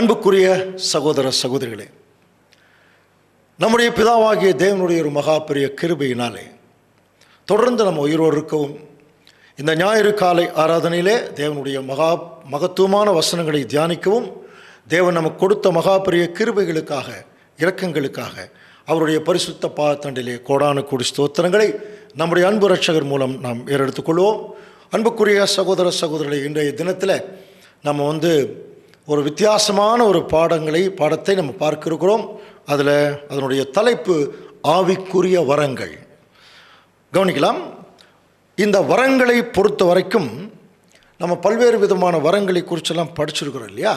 அன்புக்குரிய சகோதர சகோதரிகளே, நம்முடைய பிதாவாகிய தேவனுடைய ஒரு மகா பெரிய கிருபையினாலே தொடர்ந்து நம்ம உயிரோடு இருக்கவும், இந்த ஞாயிறு காலை ஆராதனையிலே தேவனுடைய மகத்துவமான வசனங்களை தியானிக்கவும், தேவன் நமக்கு கொடுத்த மகா பெரிய கிருபைகளுக்காக, இரக்கங்களுக்காக அவருடைய பரிசுத்த பாதத்தண்டிலே கோடான கோடி ஸ்தோத்திரங்களை நம்முடைய அன்பு ரட்சகர் மூலம் நாம் ஏறெடுத்துக்கொள்வோம். அன்புக்குரிய சகோதர சகோதரிகளை, இன்றைய தினத்தில் நம்ம ஒரு வித்தியாசமான ஒரு பாடத்தை நம்ம பார்க்க இருக்கிறோம். அதனுடைய தலைப்பு ஆவிக்குரிய வரங்கள். கவனிக்கலாம். இந்த வரங்களை பொறுத்த வரைக்கும் நம்ம பல்வேறு விதமான வரங்களை குறிச்செல்லாம் படிச்சிருக்கிறோம் இல்லையா?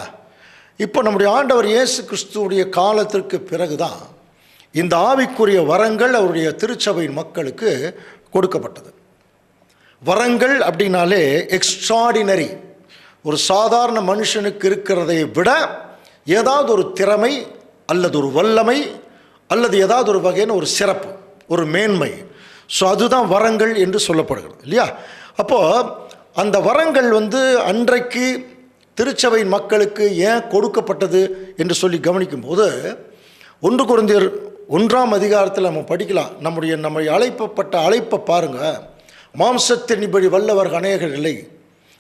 இப்போ நம்முடைய ஆண்டவர் இயேசு கிறிஸ்துவுடைய காலத்திற்கு பிறகுதான் இந்த ஆவிக்குரிய வரங்கள் அவருடைய திருச்சபையின் மக்களுக்கு கொடுக்கப்பட்டது. வரங்கள் அப்படின்னாலே எக்ஸ்ட்ராடினரி, ஒரு சாதாரண மனுஷனுக்கு இருக்கிறதை விட ஏதாவது ஒரு திறமை அல்லது ஒரு வல்லமை அல்லது ஏதாவது ஒரு வகையான ஒரு சிறப்பு, ஒரு மேன்மை. ஸோ அதுதான் வரங்கள் என்று சொல்லப்படுகிறது இல்லையா? அப்போது அந்த வரங்கள் அன்றைக்கு திருச்சபையின் மக்களுக்கு ஏன் கொடுக்கப்பட்டது என்று சொல்லி கவனிக்கும்போது, 1 கொரிந்தியர் 1ஆம் அதிகாரத்தில் நம்ம படிக்கலாம். நம்முடைய அழைப்பை பாருங்கள். மாம்சத்தின்படி வல்லவர்கள் அநேகர் இல்லை,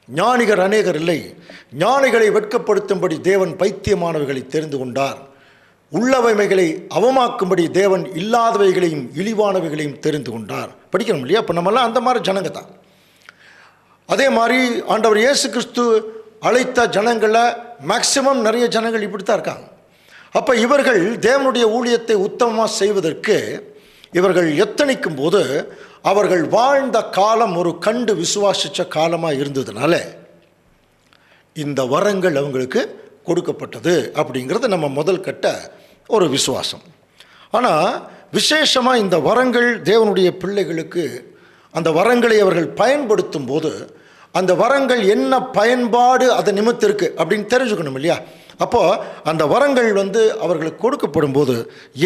ஞானிகர் அநேகர் இல்லை. ஞானிகளை வெட்கப்படுத்தும்படி தேவன் பைத்தியமானவைகளை தெரிந்து கொண்டார். உள்ளவைமைகளை அவமாக்கும்படி தேவன் இல்லாதவைகளையும் இழிவானவைகளையும் தெரிந்து கொண்டார். படிக்கணும் இல்லையா? இப்போ நம்மளாம் அந்த மாதிரி ஜனங்க தான். அதே மாதிரி ஆண்டவர் இயேசு கிறிஸ்து அழைத்த ஜனங்களை மேக்சிமம் நிறைய ஜனங்கள் இப்படி தான் இருக்காங்க. அப்போ இவர்கள் தேவனுடைய ஊழியத்தை உத்தமமாக செய்வதற்கு இவர்கள் எத்தனிக்கும் போது அவர்கள் வாழ்ந்த காலம் ஒரு கண்டு விசுவாசித்த காலமாக இருந்ததுனால இந்த வரங்கள் அவங்களுக்கு கொடுக்கப்பட்டது அப்படிங்கிறது நம்ம முதல் கட்ட ஒரு விசுவாசம். ஆனால் விசேஷமாக இந்த வரங்கள் தேவனுடைய பிள்ளைகளுக்கு அந்த வரங்களை அவர்கள் பயன்படுத்தும் போது அந்த வரங்கள் என்ன பயன்பாடு அது நிமித்திருக்கு அப்படின்னு தெரிஞ்சுக்கணும் இல்லையா? அப்போது அந்த வரங்கள் அவர்களுக்கு கொடுக்கப்படும் போது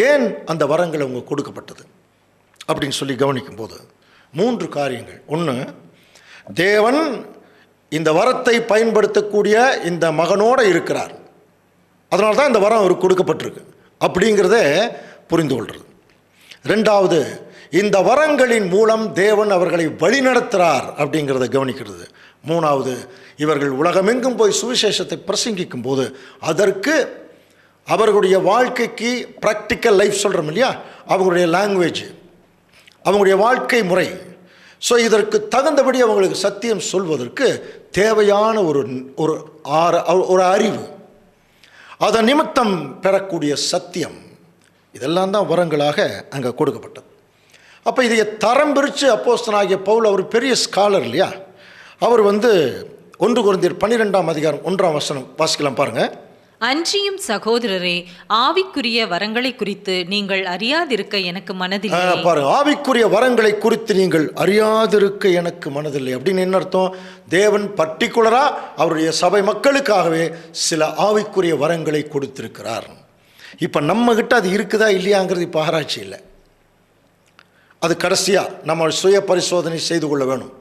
ஏன் அந்த வரங்கள் அவங்க கொடுக்கப்பட்டது அப்படின்னு சொல்லி கவனிக்கும்போது 3 காரியங்கள். 1, தேவன் இந்த வரத்தை பயன்படுத்தக்கூடிய இந்த மகனோடு இருக்கிறார், அதனால தான் இந்த வரம் அவருக்கு கொடுக்கப்பட்டிருக்கு அப்படிங்கிறத புரிந்து கொள்வது. 2வது, இந்த வரங்களின் மூலம் தேவன் அவர்களை வழிநடத்துகிறார் அப்படிங்கிறத கவனிக்கிறது. 3வது, இவர்கள் உலகமெங்கும் போய் சுவிசேஷத்தை பிரசங்கிக்கும் போது அதற்கு அவர்களுடைய வாழ்க்கைக்கு ப்ராக்டிக்கல் லைஃப் சொல்கிறோம் இல்லையா, அவங்களுடைய லாங்குவேஜ், அவங்களுடைய வாழ்க்கை முறை, ஸோ இதற்கு தகுந்தபடி அவங்களுக்கு சத்தியம் சொல்வதற்கு தேவையான ஒரு அறிவு, அதன் நிமித்தம் பெறக்கூடிய சத்தியம், இதெல்லாம் தான் வரங்களாக அங்கே கொடுக்கப்பட்டது. அப்போ இதை தரம் பிரித்து அப்போஸ்தலனாகிய பவுல், அவர் பெரிய ஸ்காலர் இல்லையா, அவர் 1 கொரிந்தியர் 12ஆம் அதிகாரம் 1ஆம் வசனம் வாசிக்கலாம் பாருங்கள். அன்றியும் சகோதரரே, ஆவிக்குரிய வரங்களை குறித்து நீங்கள் அறியாதிருக்க எனக்கு மனதில்லை. பாருங்க, ஆவிக்குரிய வரங்களை குறித்து நீங்கள் அறியாதிருக்க எனக்கு மனதில்லை அப்படின்னு என்ன அர்த்தம்? தேவன் பர்டிகுலரா அவருடைய சபை மக்களுக்காகவே சில ஆவிக்குரிய வரங்களை கொடுத்திருக்கிறார். இப்போ நம்ம கிட்ட அது இருக்குதா இல்லையாங்கிறது இப்போ ஆராய்ச்சி இல்லை, அது கடைசியாக நம்ம சுய பரிசோதனை செய்து கொள்ள வேணும்.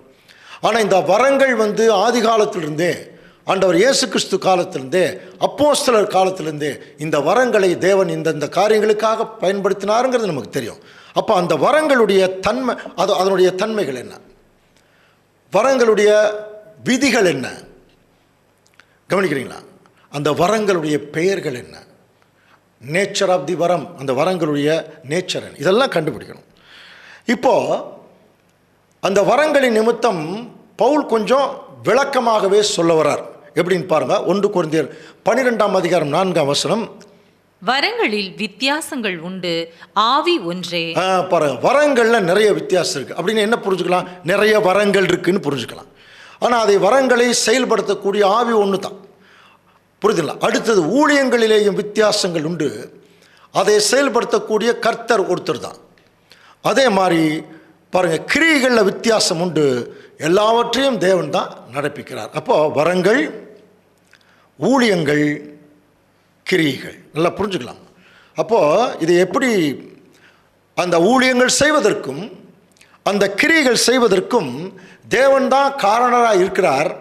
ஆனால் இந்த வரங்கள் ஆதி காலத்திலிருந்தே, ஆண்டவர் இயேசு கிறிஸ்து காலத்திலிருந்தே, அப்போஸ்தலர் காலத்திலிருந்தே இந்த வரங்களை தேவன் இந்த காரியங்களுக்காக பயன்படுத்தினாருங்கிறது நமக்கு தெரியும். அப்போ அந்த வரங்களுடைய தன்மை, அதனுடைய தன்மைகள் என்ன, வரங்களுடைய விதிகள் என்ன கவனிக்கிறீங்களா? அந்த வரங்களுடைய பெயர்கள் என்ன, நேச்சர் ஆஃப் தி வரம், அந்த வரங்களுடைய நேச்சர் என்ன, இதெல்லாம் கண்டுபிடிக்கணும். இப்போது அந்த வரங்களின் நிமித்தம் பவுல் கொஞ்சம் விளக்கமாகவே சொல்ல வர்றார். எப்படின்னு பாருங்க. 1 கொரிந்தியர் 12ஆம் அதிகாரம் 4ஆம் வசனம். வரங்களில் வித்தியாசங்கள் உண்டு, ஆவி ஒன்றே. பாருங்க, வரங்கள்ல நிறைய வித்தியாசம் இருக்கு அப்படின்னு என்ன புரிஞ்சுக்கலாம்? நிறைய வரங்கள் இருக்குன்னு புரிஞ்சுக்கலாம். ஆனால் அதை வரங்களை செயல்படுத்தக்கூடிய ஆவி ஒன்று தான், புரியுதுங்களா? அடுத்தது, ஊழியங்களிலேயும் வித்தியாசங்கள் உண்டு, அதை செயல்படுத்தக்கூடிய கர்த்தர் ஒருத்தர் தான். அதே மாதிரி பாருங்க, கிரியைகளில் வித்தியாசம் உண்டு, எல்லாவற்றையும் தேவன் தான் நடப்பிக்கிறார். அப்போது வரங்கள், ஊழியங்கள், கிரியைகள் நல்லா புரிஞ்சுக்கலாம். அப்போது இது எப்படி அந்த ஊழியங்கள் செய்வதற்கும் அந்த கிரியைகள் செய்வதற்கும் தேவன் தான் காரணராக இருக்கிறார்.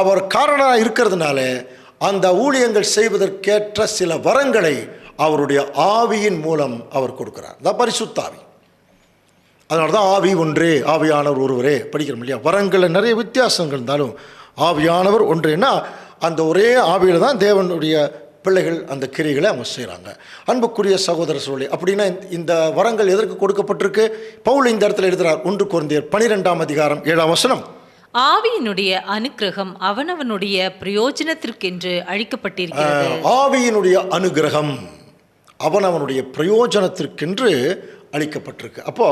அவர் காரணராக இருக்கிறதுனால அந்த ஊழியங்கள் செய்வதற்கேற்ற சில வரங்களை அவருடைய ஆவியின் மூலம் அவர் கொடுக்கிறார். தான் பரிசுத்த ஆவி. அதனால தான் ஆவி ஒன்றே, ஆவியானவர் ஒருவரே படிக்கிறோம் இல்லையா? வரங்களில் நிறைய வித்தியாசங்கள் இருந்தாலும் ஆவியானவர் ஒன்றேன்னா அந்த ஒரே ஆவியில் தான் தேவனுடைய பிள்ளைகள் அந்த கிரிகளை அவங்க செய்கிறாங்க. அன்புக்குரிய சகோதர சோழி, அப்படின்னா இந்த வரங்கள் எதற்கு கொடுக்கப்பட்டிருக்கு? பவுல் இந்த இடத்துல எழுதுகிறார். 1 கொரிந்தியர் 12ஆம் அதிகாரம் 7ஆம் வசனம். ஆவியினுடைய அனுக்கிரகம் அவனவனுடைய பிரயோஜனத்திற்கென்று அளிக்கப்பட்டிருக்கிறது. ஆவியினுடைய அனுகிரகம் அவனவனுடைய பிரயோஜனத்திற்கென்று அளிக்கப்பட்டிருக்கு. அப்போ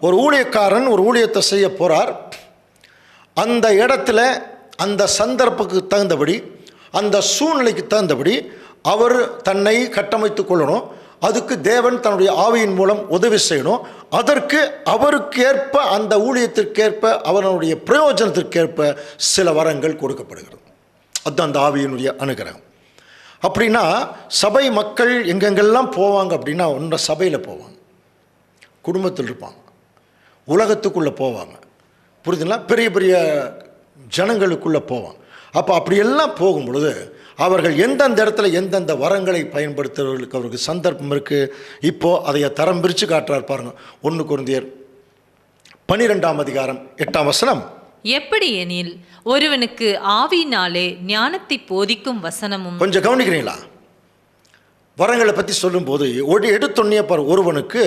ஒரு ஊழியக்காரன் ஒரு ஊழியத்தை செய்ய போறார். அந்த இடத்துல அந்த சந்தர்ப்பத்துக்கு தகுந்தபடி, அந்த சூழ்நிலைக்கு தகுந்தபடி அவர் தன்னை கட்டமைத்துக் கொள்ளணும். அதுக்கு தேவன் தன்னுடைய ஆவியின் மூலம் உதவி செய்யணும். அதற்கு அவருக்கு ஏற்ப, அந்த ஊழியத்திற்கேற்ப, அவனுடைய பிரயோஜனத்திற்கேற்ப சில வரங்கள் கொடுக்கப்படுகிறது. அதுதான் அந்த ஆவியினுடைய அனுகிரகம். அப்படின்னா சபை மக்கள் எங்கெங்கெல்லாம் போவாங்க அப்படின்னா, ஒன்ற சபையில் போவாங்க, குடும்பத்தில் இருப்பாங்க, உலகத்துக்குள்ளே போவாங்க, புரியுதுங்களா? பெரிய பெரிய ஜனங்களுக்குள்ளே போவாங்க. அப்போ அப்படியெல்லாம் போகும் பொழுது அவர்கள் எந்தெந்த இடத்துல எந்தெந்த வரங்களை பயன்படுத்துறவர்களுக்கு அவருக்கு சந்தர்ப்பம் இருக்குது. இப்போது அதைய தரம் பிரித்து காட்டுறார் பாருங்க. 1 கொரிந்தியர் 12ஆம் அதிகாரம் 8ஆம் வசனம். எப்படி எனில் ஒருவனுக்கு ஆவியினாலே ஞானத்தை போதிக்கும் வசனமும். கொஞ்சம் கவனிக்கிறீங்களா? வரங்களை பற்றி சொல்லும்போது எடுத்தொன்னே பாரு, ஒருவனுக்கு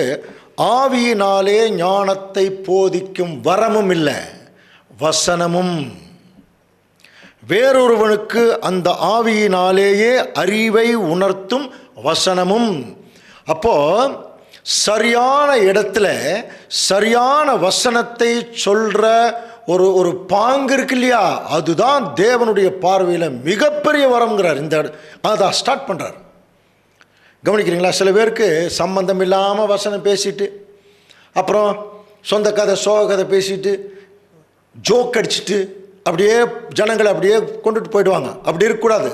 ஆவியினாலே ஞானத்தை போதிக்கும் வரமும் இல்லை, வசனமும். வேறொருவனுக்கு அந்த ஆவியினாலேயே அறிவை உணர்த்தும் வசனமும். அப்போ சரியான இடத்துல சரியான வசனத்தை சொல்ற ஒரு பாங்கு இருக்கு இல்லையா, அதுதான் தேவனுடைய பார்வையில் மிகப்பெரிய வரம்ங்கிறார். இந்த அதான் ஸ்டார்ட் பண்ணுறார். கவனிக்கிறீங்களா? சில பேருக்கு சம்பந்தம் இல்லாமல் வசனம் பேசிட்டு, அப்புறம் சொந்த கதை சோக கதை பேசிட்டு, ஜோக் அடிச்சுட்டு அப்படியே ஜனங்களை அப்படியே கொண்டுட்டு போயிடுவாங்க. அப்படி இருக்கக்கூடாது.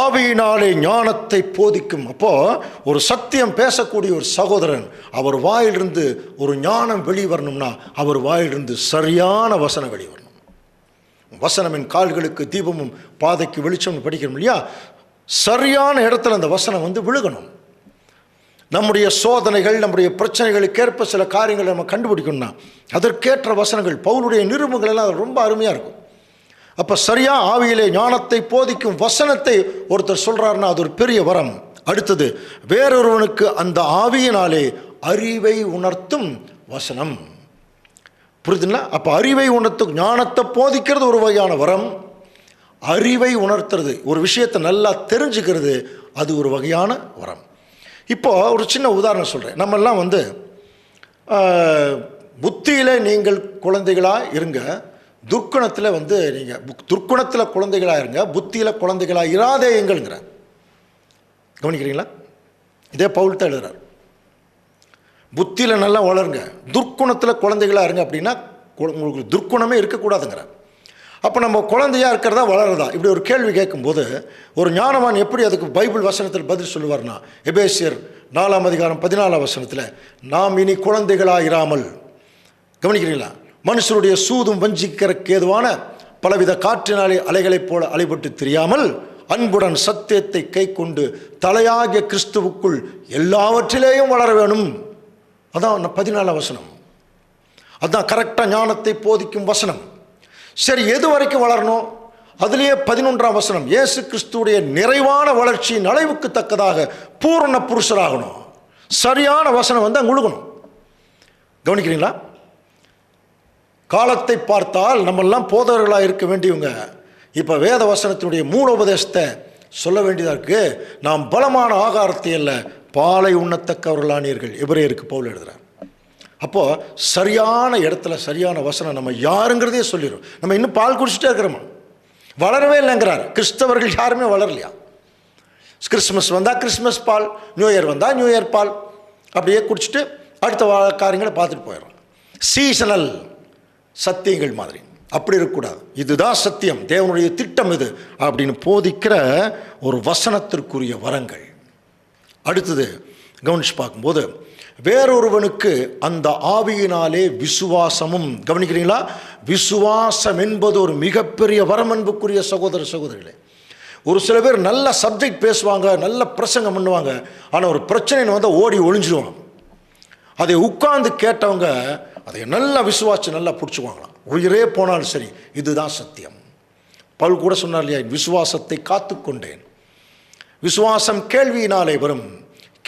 ஆவியினாலே ஞானத்தை போதிக்கும். அப்போ ஒரு சத்தியம் பேசக்கூடிய ஒரு சகோதரன், அவர் வாயிலிருந்து ஒரு ஞானம் வெளிவரணும்னா அவர் வாயிலிருந்து சரியான வசனம் வெளிவரணும். வசனமின் கால்களுக்கு தீபமும் பாதைக்கு வெளிச்சம்னு படிக்கணும் இல்லையா? சரியான இடத்துல அந்த வசனம் வந்து விழுகணும். நம்முடைய சோதனைகள், நம்முடைய பிரச்சனைகளுக்கேற்ப சில காரியங்களை நம்ம கண்டுபிடிக்கணும்னா அதற்கேற்ற வசனங்கள், பவுலுடைய நிருபங்கள் எல்லாம் ரொம்ப அருமையாக இருக்கும். அப்போ சரியாக ஆவியிலே ஞானத்தை போதிக்கும் வசனத்தை ஒருத்தர் சொல்கிறாருன்னா அது ஒரு பெரிய வரம். அடுத்தது, வேறொருவனுக்கு அந்த ஆவியினாலே அறிவை உணர்த்தும் வசனம். புரியுதுங்களா? அப்போ அறிவை உணர்த்தும், ஞானத்தை போதிக்கிறது ஒரு வகையான வரம். அறிவை உணர்த்துறது, ஒரு விஷயத்தை நல்லா தெரிஞ்சுக்கிறது, அது ஒரு வகையான வரம். இப்போது ஒரு சின்ன உதாரணம் சொல்கிறேன். நம்மெல்லாம் வந்து புத்தியில் நீங்கள் குழந்தைகளாக இருங்க, துர்க்குணத்தில் வந்து நீங்கள் துர்க்குணத்தில் குழந்தைகளாக இருங்க, புத்தியில் குழந்தைகளாக இராதே எங்கள்ங்கிறார். கவனிக்கிறீங்களா? இதே பவுல் தான் எழுதுறார். புத்தியில் நல்லா வளருங்க, துர்க்குணத்தில் குழந்தைகளாக இருங்க. அப்படின்னா உங்களுக்கு துர்க்குணமே இருக்கக்கூடாதுங்கிறார். அப்போ நம்ம குழந்தையாக இருக்கிறதா வளருதா? இப்படி ஒரு கேள்வி கேட்கும்போது ஒரு ஞானவான் எப்படி அதுக்கு பைபிள் வசனத்தில் பதில் சொல்லுவார்னா, எபேசியர் 4ஆம் அதிகாரம் 14ஆம் வசனத்தில், நாம் இனி குழந்தைகளாக இராமல், கவனிக்கிறீங்களா, மனுஷருடைய சூதும் வஞ்சிக்கிறக்கு ஏதுவான பலவித காற்றினாலே அலைகளைப் போல அலைபட்டு தெரியாமல் அன்புடன் சத்தியத்தை கை கொண்டு தலையாகிய கிறிஸ்துவுக்குள் எல்லாவற்றிலேயும் வளர வேணும். அதான் 14ஆம் வசனம். அதுதான் கரெக்டாக ஞானத்தை போதிக்கும் வசனம். சரி, எது வரைக்கும் வளரணும்? அதுலேயே 11ஆம் வசனம், இயேசு கிறிஸ்துவுடைய நிறைவான வளர்ச்சியின் அளவுக்கு தக்கதாக பூரண புருஷராகணும். சரியான வசனம் வந்து அங்கே உழுகணும். கவனிக்கிறீங்களா? காலத்தை பார்த்தால் நம்மெல்லாம் போதகர்களாக இருக்க வேண்டியவங்க இப்போ வேத வசனத்தினுடைய மூலோபதேசத்தை சொல்ல வேண்டியதாக இருக்குது. நாம் பலமான ஆகாரத்தை அல்ல பாலை உண்ணத்தக்கவர்களானீர்கள், எபிரேயருக்கு பவுல் எழுதுகிறார். அப்போது சரியான இடத்துல சரியான வசனம் நம்ம யாருங்கிறதே சொல்லிடும். நம்ம இன்னும் பால் குடிச்சிட்டே இருக்கிறோமா? வளரவே இல்லைங்கிறார். கிறிஸ்தவர்கள் யாருமே வளரலையா? கிறிஸ்மஸ் வந்தால் கிறிஸ்மஸ் பால், நியூ இயர் வந்தால் நியூ இயர் பால், அப்படியே குடிச்சிட்டு அடுத்த காரியங்களை பார்த்துட்டு போயிடும். சீசனல் சத்தியங்கள் மாதிரி அப்படி இருக்கக்கூடாது. இதுதான் சத்தியம், தேவனுடைய திட்டம் இது அப்படின்னு போதிக்கிற ஒரு வசனத்திற்குரிய வரங்கள். அடுத்தது கவனிச்சு பார்க்கும்போது, வேறொருவனுக்கு அந்த ஆவியினாலே விசுவாசமும். கவனிக்கிறீங்களா? விசுவாசம் என்பது ஒரு மிகப்பெரிய வரம். அன்புக்குரிய சகோதர சகோதரிகளே, ஒரு சில பேர் நல்ல சப்ஜெக்ட் பேசுவாங்க, நல்ல பிரசங்கம் பண்ணுவாங்க, ஆனால் ஒரு பிரச்சனைன்னு வந்தால் ஓடி ஒளிஞ்சிடுவாங்க. அதை உட்கார்ந்து கேட்டவங்க அதை நல்லா விசுவாசி நல்லா பிடிச்சிக்குவாங்களாம். உயிரே போனாலும் சரி, இதுதான் சத்தியம். பவுல் கூட சொன்னார் இல்லையா, விசுவாசத்தை காத்துக்கொண்டேன். விசுவாசம் கேள்வியினாலே வரும்,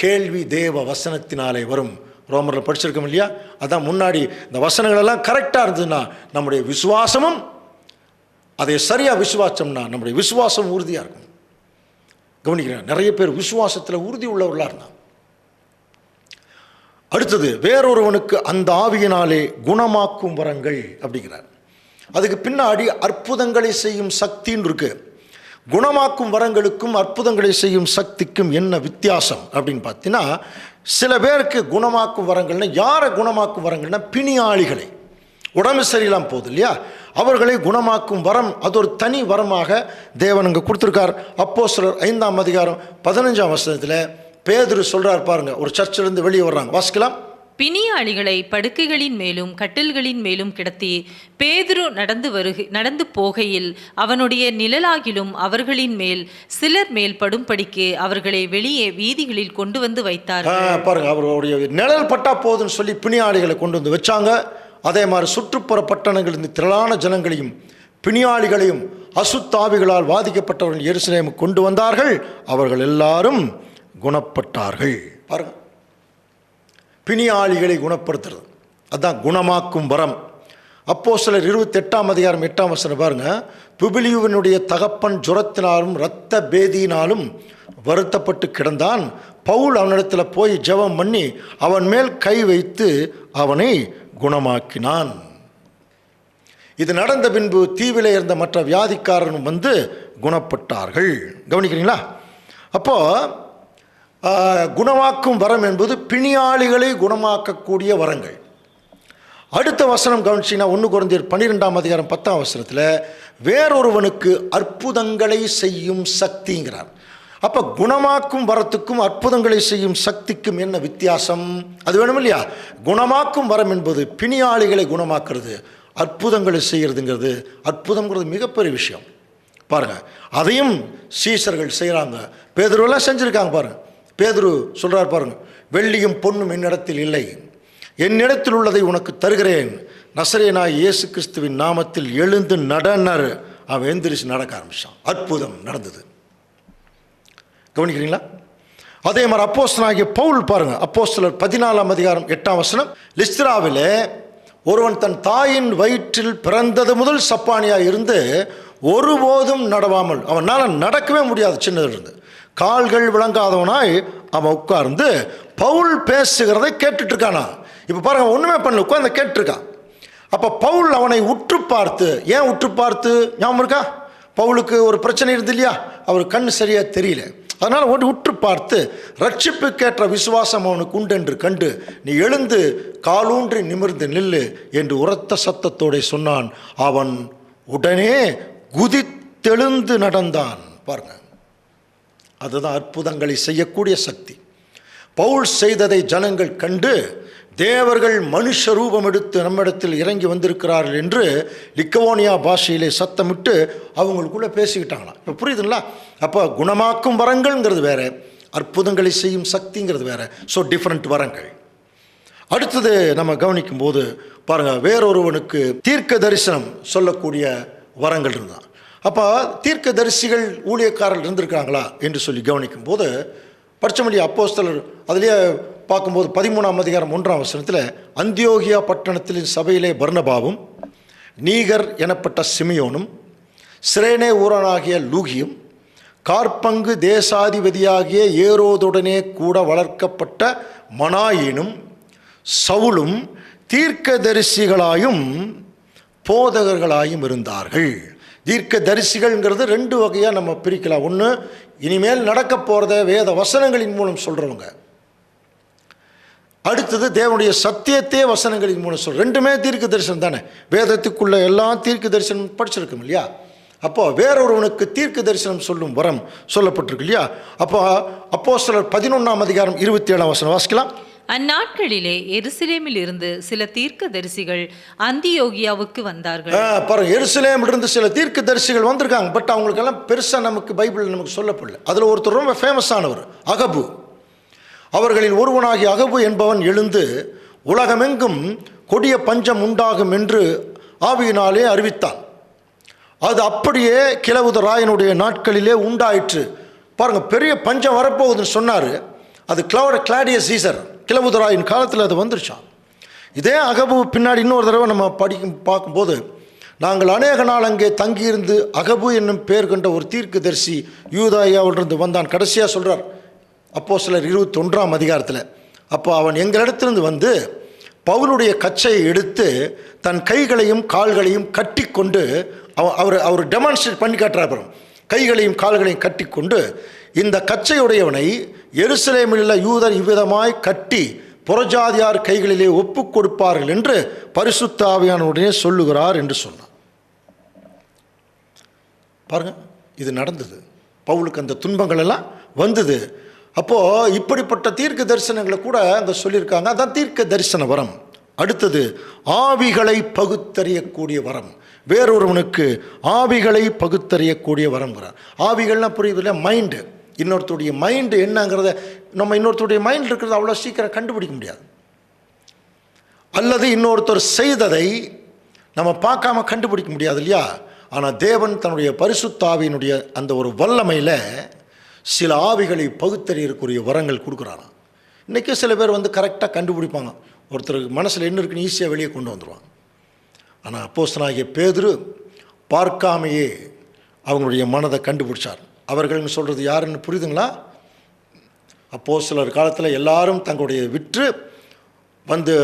கேள்வி தேவ வசனத்தினாலே வரும். ரோமரில் படிச்சிருக்கோம் இல்லையா? அதான் முன்னாடி இந்த வசனங்கள் எல்லாம் கரெக்டாக இருந்ததுன்னா நம்முடைய விசுவாசமும், அதை சரியாக விசுவாசம்னா நம்முடைய விசுவாசம் உறுதியாக இருக்கும். கவனிக்கிறேன், நிறைய பேர் விசுவாசத்தில் உறுதி உள்ளவர்களாக இருந்தாங்க. அடுத்தது, வேறொருவனுக்கு அந்த ஆவியினாலே குணமாக்கும் வரங்கள் அப்படிங்கிறார். அதுக்கு பின்னாடி அற்புதங்களை செய்யும் சக்தின்னு இருக்கு. குணமாக்கும் வரங்களுக்கும் அற்புதங்களை செய்யும் சக்திக்கும் என்ன வித்தியாசம் அப்படின்னு பார்த்தீங்கன்னா, சில பேருக்கு குணமாக்கும் வரங்கள்னா, யாரை குணமாக்கும் வரங்கள்னா பிணியாளிகளை, உடம்பு சரியில்லாமல் போகுது இல்லையா, அவர்களை குணமாக்கும் வரம், அது ஒரு தனி வரமாக தேவன் அங்கே கொடுத்துருக்கார். அப்போஸ்தலர் 5ஆம் அதிகாரம் 15ஆம் வசனத்தில் பேதுரு சொல்றார் பாருங்க. ஒரு சர்ச்சிலிருந்து வெளியே வர்றாங்க, வாசிக்கலாம். பிணியாளிகளை படுக்கைகளின் மேலும் கட்டில்களின் மேலும் கிடத்தி பேதுரு நடந்து போகையில் அவனுடைய நிழலாகிலும் அவர்களின் மேல் சிலர் மேல் படும்படிக்கு அவர்களை வெளியே வீதிகளில் கொண்டு வந்து வைத்தார். பாருங்க, அவருடைய நிழல் பட்டா போதுன்னு சொல்லி பிணியாளிகளை கொண்டு வந்து வச்சாங்க. அதே மாதிரி சுற்றுப்புற பட்டணங்களிலிருந்து திரளான ஜனங்களையும் பிணியாளிகளையும் அசுத்தாவிகளால் பாதிக்கப்பட்டவர்கள் எருசலேமுக்கு கொண்டு வந்தார்கள். அவர்கள் எல்லாரும் குணப்பட்டார்கள். பாருங்க, பிணியாளிகளை குணப்படுத்துறது அதுதான் குணமாக்கும் வரம். அப்போஸ்தலர் 28ஆம் அதிகாரம் 8ஆம் வசனம் பாருங்க. புபிலியுவினுடைய தகப்பன் ஜுரத்தினாலும் இரத்த பேதியினாலும் வருத்தப்பட்டு கிடந்தான். பவுல் அவனிடத்தில் போய் ஜெபம் பண்ணி அவன் மேல் கை வைத்து அவனை குணமாக்கினான். இது நடந்த பின்பு தீவிலே இருந்த மற்ற வியாதிக்காரனும் வந்து குணப்பட்டார்கள். கவனிக்கிறீங்களா? அப்போ குணமாக்கும் வரம் என்பது பிணியாளிகளை குணமாக்கக்கூடிய வரங்கள். அடுத்த வசனம் கவனிச்சிங்கன்னா 1 கொரிந்தியர் 12ஆம் அதிகாரம் 10ஆம் வசனத்தில் வேறொருவனுக்கு அற்புதங்களை செய்யும் சக்திங்கிறார். அப்போ குணமாக்கும் வரத்துக்கும் அற்புதங்களை செய்யும் சக்திக்கும் என்ன வித்தியாசம்? அது வேணும் இல்லையா? குணமாக்கும் வரம் என்பது பிணியாளிகளை குணமாக்குறது, அற்புதங்களை செய்கிறதுங்கிறது, அற்புதங்கிறது மிகப்பெரிய விஷயம். பாருங்கள், அதையும் சீசர்கள் செய்கிறாங்க. பேதுருவெல்லாம் செஞ்சுருக்காங்க. பாருங்கள், பேதுரு சொல்கிறார் பாருங்க, வெள்ளியும் பொன்னும் என்னிடத்தில் இல்லை, என்னிடத்தில் உள்ளதை உனக்கு தருகிறேன், நசரேயனாகிய இயேசு கிறிஸ்துவின் நாமத்தில் எழுந்து நடனர். அவன் எந்திரிச்சு நடக்க ஆரம்பிச்சான். அற்புதம் நடந்தது. கவனிக்கிறீங்களா? அதே மாதிரி அப்போஸ்தலனாகிய பவுல் பாருங்க, அப்போஸ்தலர் 14ஆம் அதிகாரம் 8ஆம் வசனம். லிஸ்திராவிலே ஒருவன் தன் தாயின் வயிற்றில் பிறந்தது முதல் சப்பானியாக இருந்து ஒருபோதும் நடவாமல், அவனால் நடக்கவே முடியாது, சின்னதிலிருந்து கால்கள் விளங்காதவனாய் அவன் உட்கார்ந்து பவுல் பேசுகிறதை கேட்டுட்டு இருக்கானா. இப்போ பாருங்க, ஒன்றுமே பண்ணல, உட்கார்ந்து கேட்டுருக்கான். அப்போ பவுல் அவனை உற்று பார்த்து, ஏன் உற்று பார்த்து ஞாபகம் இருக்கா? பவுலுக்கு ஒரு பிரச்சனை இருந்து இல்லையா, அவர் கண் சரியாக தெரியல, அதனால் உற்று பார்த்து ரட்சிப்புக்கேற்ற விசுவாசம் அவனுக்கு உண்டு என்று கண்டு நீ எழுந்து காலூன்றி நிமிர்ந்து நில்லு என்று உரத்த சத்தத்தோடு சொன்னான். அவன் உடனே குதித்தெழுந்து நடந்தான். பாருங்க, அதுதான் அற்புதங்களை செய்யக்கூடிய சக்தி. பவுல் செய்ததை ஜனங்கள் கண்டு தேவர்கள் மனுஷ ரூபம் எடுத்து நம்மிடத்தில் இறங்கி வந்திருக்கிறார்கள் என்று லிக்கவோனியா பாஷையிலே சத்தமிட்டு அவங்களுக்குள்ளே பேசிக்கிட்டாங்களாம். இப்போ புரியுதுங்களா? அப்போ குணமாக்கும் வரங்கள்ங்கிறது வேற, அற்புதங்களை செய்யும் சக்திங்கிறது வேற. ஸோ டிஃப்ரெண்ட் வரங்கள். அடுத்தது நம்ம கவனிக்கும் போது பாருங்கள், வேறொருவனுக்கு தீர்க்க தரிசனம் சொல்லக்கூடிய வரங்கள் இருந்தான். அப்போ தீர்க்க தரிசிகள் ஊழியக்காரர்கள் இருந்திருக்காங்களா என்று சொல்லி கவனிக்கும் போது படிச்சமொழி அப்போஸ்தலர் அதிலேயே பார்க்கும்போது 13ஆம் அதிகாரம் 1ஆம் வசனத்தில் அந்தியோகியா பட்டணத்தில் சபையிலே பர்னபாவும் நீகர் எனப்பட்ட சிமியோனும் சிரேனே ஊரனாகிய லூகியும் கார்பங்கு தேசாதிபதியாகிய ஏரோதுடனே கூட வளர்க்கப்பட்ட மனாயினும் சவுலும் தீர்க்க தரிசிகளாயும் போதகர்களாயும் இருந்தார்கள். தீர்க்க தரிசிகள்ங்கிறது 2 வகையாக நம்ம பிரிக்கலாம். ஒன்று, இனிமேல் நடக்க போகிறத வேத வசனங்களின் மூலம் சொல்கிறவங்க. அடுத்தது, தேவனுடைய சத்தியத்தையே வசனங்களின் மூலம் சொல்ற. 2மே தீர்க்க தரிசனம் தானே. வேதத்துக்குள்ள எல்லாம் தீர்க்க தரிசனம் படிச்சிருக்கோம் இல்லையா? அப்போ வேறொருவனுக்கு தீர்க்க தரிசனம் சொல்லும் வரம் சொல்லப்பட்டிருக்கு இல்லையா? அப்போ அப்போஸ்தலர் 11ஆம் அதிகாரம் 27ஆம் வசனம் வாசிக்கலாம். அந்நாட்களிலே எருசலேமில் இருந்து சில தீர்க்கதரிசிகள் அந்தியோகியாவுக்கு வந்தார்கள். பாருங்க, எருசலேமில் இருந்து சில தீர்க்கதரிசிகள் வந்திருக்காங்க. பட் அவங்களுக்கெல்லாம் பெருசாக நமக்கு பைபிள் நமக்கு சொல்லப்படல. அதில் ஒருத்தர் ரொம்ப ஃபேமஸானவர், அகபு. அவர்களில் ஒருவனாகிய அகபு என்பவன் எழுந்து உலகமெங்கும் கொடிய பஞ்சம் உண்டாகும் என்று ஆவியினாலே அறிவித்தான். அது அப்படியே கிழவுதராயனுடைய நாட்களிலே உண்டாயிற்று. பாருங்க, பெரிய பஞ்சம் வரப்போகுதுன்னு சொன்னார். அது கிளாடியஸ் சீசர் கிழவுதராயின் காலத்தில் அது வந்துருச்சான். இதே அகபு பின்னாடி இன்னொரு தடவை நம்ம பார்க்கும்போது, நாங்கள் அநேக நாள் அங்கே தங்கியிருந்து அகபு என்னும் பேர் கொண்ட ஒரு தீர்க்கதரிசி யூதாயாவிலிருந்து வந்தான். கடைசியாக சொல்கிறார் அப்போஸ்தலர் 21ஆம் அதிகாரத்தில். அப்போ அவன் எங்களிடத்திலிருந்து வந்து பவுலுடைய கச்சையை எடுத்து தன் கைகளையும் கால்களையும் கட்டி கொண்டு அவர் டெமான்ஸ்ட்ரேட் பண்ணி காட்டுறார். கைகளையும் கால்களையும் கட்டி கொண்டு இந்த கச்சையுடையவனை எருசலேமில் உள்ள யூதர் இவ்விதமாய் கட்டி புறஜாதியார் கைகளிலே ஒப்பு கொடுப்பார்கள் என்று பரிசுத்த ஆவியானவருடனே சொல்லுகிறார் என்று சொன்னார். பாருங்க, இது நடந்தது. பவுலுக்கு அந்த துன்பங்கள் எல்லாம் வந்தது. அப்போது இப்படிப்பட்ட தீர்க்க தரிசனங்களை கூட அங்கே சொல்லியிருக்காங்க. அதான் தீர்க்க தரிசன வரம். அடுத்தது ஆவிகளை பகுத்தறியக்கூடிய வரம். வேறொருவனுக்கு ஆவிகளை பகுத்தறியக்கூடிய வரம்ங்கிறார். ஆவிகள்லாம் புரியுது இல்லை? மைண்டு. இன்னொருத்தருடைய மைண்டு என்னங்கிறத நம்ம இன்னொருத்தருடைய மைண்ட் இருக்கிறத அவ்வளோ சீக்கிரம் கண்டுபிடிக்க முடியாது. அல்லது இன்னொருத்தர் செய்ததை நம்ம பார்க்காம கண்டுபிடிக்க முடியாது இல்லையா? ஆனால் தேவன் தன்னுடைய பரிசுத்த ஆவியினுடைய அந்த ஒரு வல்லமையில் சில ஆவிகளை பகுத்தறியக்கூடிய வரங்கள் கொடுக்குறாராம். இன்றைக்கி சில பேர் வந்து கரெக்டாக கண்டுபிடிப்பாங்க. ஒருத்தருக்கு மனசில் என்ன இருக்குன்னு ஈஸியாக வெளியே கொண்டு வந்துடுவாங்க. ஆனால் அப்போஸ்தலனாகிய பேதுரு பார்க்காமையே அவங்களுடைய மனதை கண்டுபிடிச்சார். அவர்கள்னு சொல்கிறது யாருன்னு புரியுதுங்களா? அப்போஸ்தலர் காலத்தில் எல்லாரும் தங்களுடைய விற்று வந்து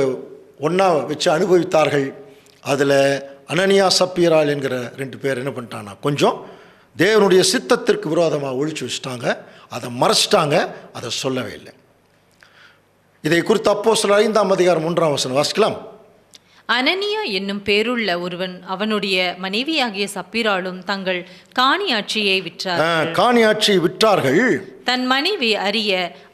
ஒன்றா வச்சு அனுபவித்தார்கள். அதில் அனனியா சப்பீரால் என்கிற 2 பேர் என்ன பண்ணிட்டாங்கன்னா கொஞ்சம் தேவனுடைய சித்தத்திற்கு விரோதமாக ஒழிச்சு வச்சுட்டாங்க. அதை மறைச்சிட்டாங்க, அதை சொல்லவே இல்லை. இதை குறித்து அப்போஸ்தலர் 5ஆம் அதிகாரம் 1ஆம் வசனம் வாசிக்கலாம். அனனியா என்னும் பேருள்ள ஒருவன் அவனுடைய மனைவியாகிய சப்பீராலும் தங்கள் காணியாட்சியை விற்றார்கள். காணியாட்சியை விற்றார்கள். தன் மனைவி அறிய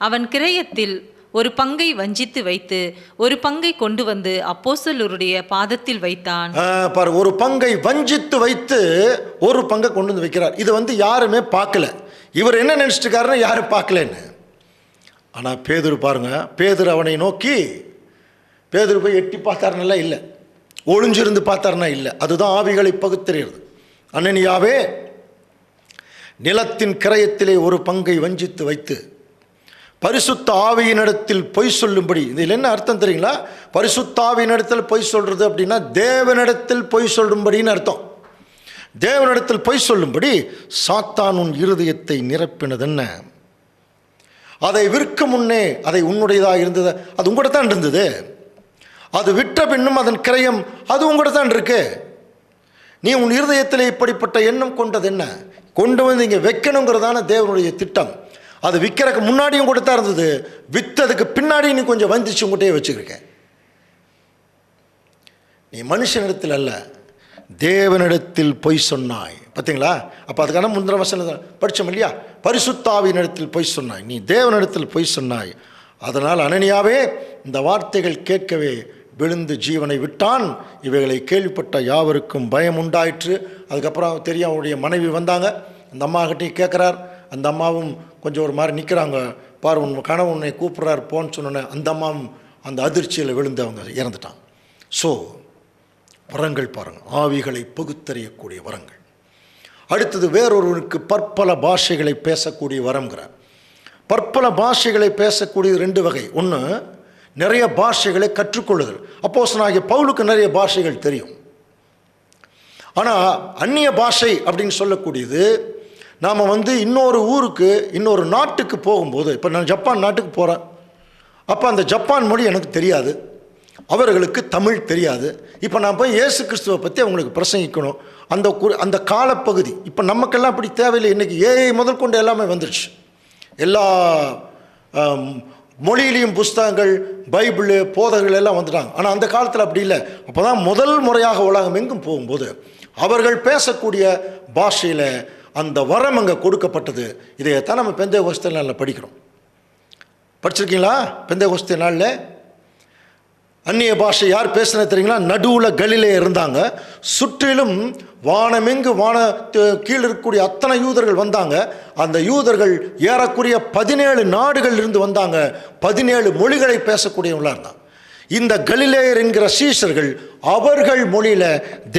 அவன் கிரயத்தில் ஒரு பங்கை வஞ்சித்து வைத்து ஒரு பங்கை கொண்டு வந்து அப்போஸ்தலருடைய பாதத்தில் வைத்தான். பாரு, ஒரு பங்கை வஞ்சித்து வைத்து ஒரு பங்கை கொண்டு வந்து வைக்கிறார். இது வந்து யாருமே பார்க்கல. இவர் என்ன நினைச்சிட்டு இருக்காருன்னா யாரும் பார்க்கலன்னு. ஆனால் பேதுரு பாருங்க, பேதுரு அவனை நோக்கி, பேதுரு போய் எட்டி பார்த்தாருன்னா இல்லை, ஒளிஞ்சிருந்து பார்த்தாருன்னா இல்லை. அதுதான் ஆவிகளை பகுத்தறிகிறது. அனனியாவே, நிலத்தின் கிரயத்திலே ஒரு பங்கை வஞ்சித்து வைத்து பரிசுத்த ஆவியினிடத்தில் பொய் சொல்லும்படி. இதில் என்ன அர்த்தம் தெரியுங்களா? பரிசுத்த ஆவியினிடத்தில் பொய் சொல்றது அப்படின்னா தேவனிடத்தில் பொய் சொல்லும்படின்னு அர்த்தம். தேவனிடத்தில் பொய் சொல்லும்படி சாத்தான் உன் இருதயத்தை நிரப்பினது என்ன? அதை விற்க முன்னே அதை உன்னுடையதாக இருந்தது, அது உங்கள்கிட்ட தான் இருந்தது. அது விற்ற பின்னும் அதன் கிரயம் அது உங்கள்கிட்ட தான் இருக்கு. நீ உன் இருதயத்தில் இப்படிப்பட்ட எண்ணம் கொண்டது என்ன? கொண்டு வந்து இங்கே வைக்கணுங்கிறதான தேவனுடைய திட்டம். அது விற்கிறதுக்கு முன்னாடியும் கூட தான் இருந்தது, விற்றதுக்கு பின்னாடி நீ கொஞ்சம் வந்துச்சு உங்கள்கிட்டயே வச்சுருக்க. நீ மனுஷனிடத்தில் அல்ல தேவனிடத்தில் பொய் சொன்னாய். பார்த்தீங்களா? அப்போ அதுக்கான முந்திர வசனம் படித்தோம் இல்லையா? பரிசுத்த ஆவியினிடத்தில் பொய் சொன்னாய், நீ தேவனிடத்தில் பொய் சொன்னாய். அதனால் அனனியாவே, இந்த வார்த்தைகள் கேட்கவே விழுந்து ஜீவனை விட்டான். இவைகளை கேள்விப்பட்ட யாவருக்கும் பயம் உண்டாயிற்று. அதுக்கப்புறம் தெரியும், அவருடைய மனைவி வந்தாங்க. அந்த அம்மாக்கிட்டையும் கேட்குறார். அந்த அம்மாவும் கொஞ்சம் ஒரு மாதிரி நிற்கிறாங்க. பாரு, உன் கணவன் உன்னை கூப்பிட்றாரு போன்னு சொன்னோன்னே அந்த அம்மாவும் அந்த அதிர்ச்சியில் விழுந்து அவங்க இறந்துட்டாங்க. ஸோ வரங்கள் பாருங்கள், ஆவிகளை பகுத்தறியக்கூடிய வரங்கள். அடுத்தது வேறொருவனுக்கு பற்பல பாஷைகளை பேசக்கூடிய வரம்ங்கிறார். பற்பல பாஷைகளை பேசக்கூடிய 2 வகை. ஒன்று, நிறைய பாஷைகளை கற்றுக்கொள்ளுதல். அப்போஸ்தலனாகிய பவுலுக்கு நிறைய பாஷைகள் தெரியும். ஆனால் அந்நிய பாஷை அப்படின்னு சொல்லக்கூடியது, நாம் வந்து இன்னொரு ஊருக்கு இன்னொரு நாட்டுக்கு போகும்போது, இப்போ நான் ஜப்பான் நாட்டுக்கு போகிறேன். அப்போ அந்த ஜப்பான் மொழி எனக்கு தெரியாது, அவர்களுக்கு தமிழ் தெரியாது. இப்போ நான் போய் இயேசு கிறிஸ்துவை பற்றி அவங்களுக்கு பிரசங்கிக்கணும். அந்த காலப்பகுதி இப்போ நமக்கெல்லாம் அப்படி தேவையில்லை. இன்றைக்கி ஏஐ முதல் கொண்டு எல்லாமே வந்துடுச்சு. எல்லா மொழியிலையும் புஸ்தகங்கள், பைபிள், போதகங்கள் எல்லாம் வந்துட்டாங்க. ஆனால் அந்த காலத்தில் அப்படி இல்லை. அப்போ தான் முதல் முறையாக உலகம் எங்கும் போகும்போது அவர்கள் பேசக்கூடிய பாஷையில் அந்த வரம் அங்கே கொடுக்கப்பட்டது. இதைத்தான் நம்ம பெந்தேகோஸ்தேல படிக்கிறோம். படிச்சிருக்கீங்களா? பெந்தேகோஸ்தே நாளில் அந்நிய பாஷை யார் பேசுனது தெரியுங்களா? நடுவில் கலிலே இருந்தாங்க. சுற்றிலும் வானமெங்கு கீழே இருக்கக்கூடிய அத்தனை யூதர்கள் வந்தாங்க. அந்த யூதர்கள் ஏறக்குறைய 17 நாடுகள் இருந்து வந்தாங்க. 17 மொழிகளை பேசக்கூடியவங்களா இருந்தாங்க. இந்த கலிலேயர் என்கிற சீஷர்கள் அவர்கள் மொழியில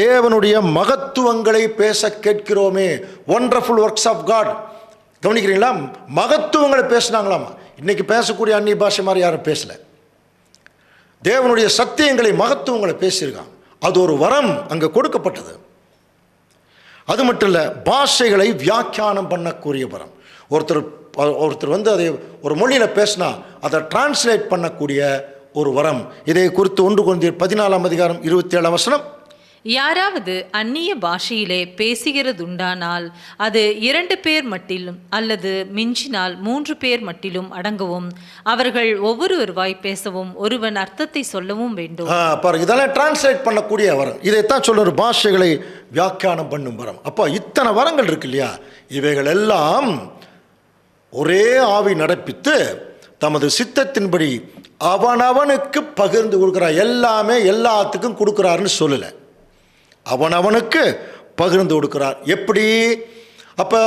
தேவனுடைய மகத்துவங்களை பேச கேட்கிறோமே. Wonderful works of God. கவனிக்கிறீங்களா? மகத்துவங்களை பேசினாங்களாமா. இன்னைக்கு பேசக்கூடிய அந்நிய பாஷை மாதிரி யாரும் பேசல. தேவனுடைய சத்தியங்களை, மகத்துவங்களை பேசியிருக்காங்க. அது ஒரு வரம் அங்கே கொடுக்கப்பட்டது. அது மட்டும் இல்லை, பாஷைகளை வியாக்கியானம் பண்ணக்கூடிய வரம். ஒருத்தர் வந்து அதை ஒரு மொழியில் பேசினா அதை டிரான்ஸ்லேட் பண்ணக்கூடிய ஒரு வரம். இதை குறித்து 1 கொரிந்தியர் 14:27 யாராவது அந்நிய பாஷையிலே பேசுகிறதுண்டானால் அது 2 பேர் மட்டிலும் அல்லது மிஞ்சினால் 3 பேர் மட்டிலும் அடங்கவும், அவர்கள் ஒவ்வொருவருவாய் பேசவும் ஒருவன் அர்த்தத்தை சொல்லவும் வேண்டும். பாருங்க, இதெல்லாம் டிரான்ஸ்லேட் பண்ணக்கூடிய வரம். இதைத்தான் சொல்ற பாஷைகளை வியாக்கியானம் பண்ணும் வரம். அப்போ இத்தனை வரங்கள் இருக்கு இல்லையா? இவைகள் எல்லாம் ஒரே ஆவி நடப்பித்து தமது சித்தத்தின்படி அவனவனுக்கு பகிர்ந்து கொடுக்கிறார். எல்லாமே எல்லாத்துக்கும் கொடுக்கிறாருன்னு சொல்லலை, அவனவனுக்கு பகிர்ந்து கொடுக்கிறார். எப்படி? அப்போ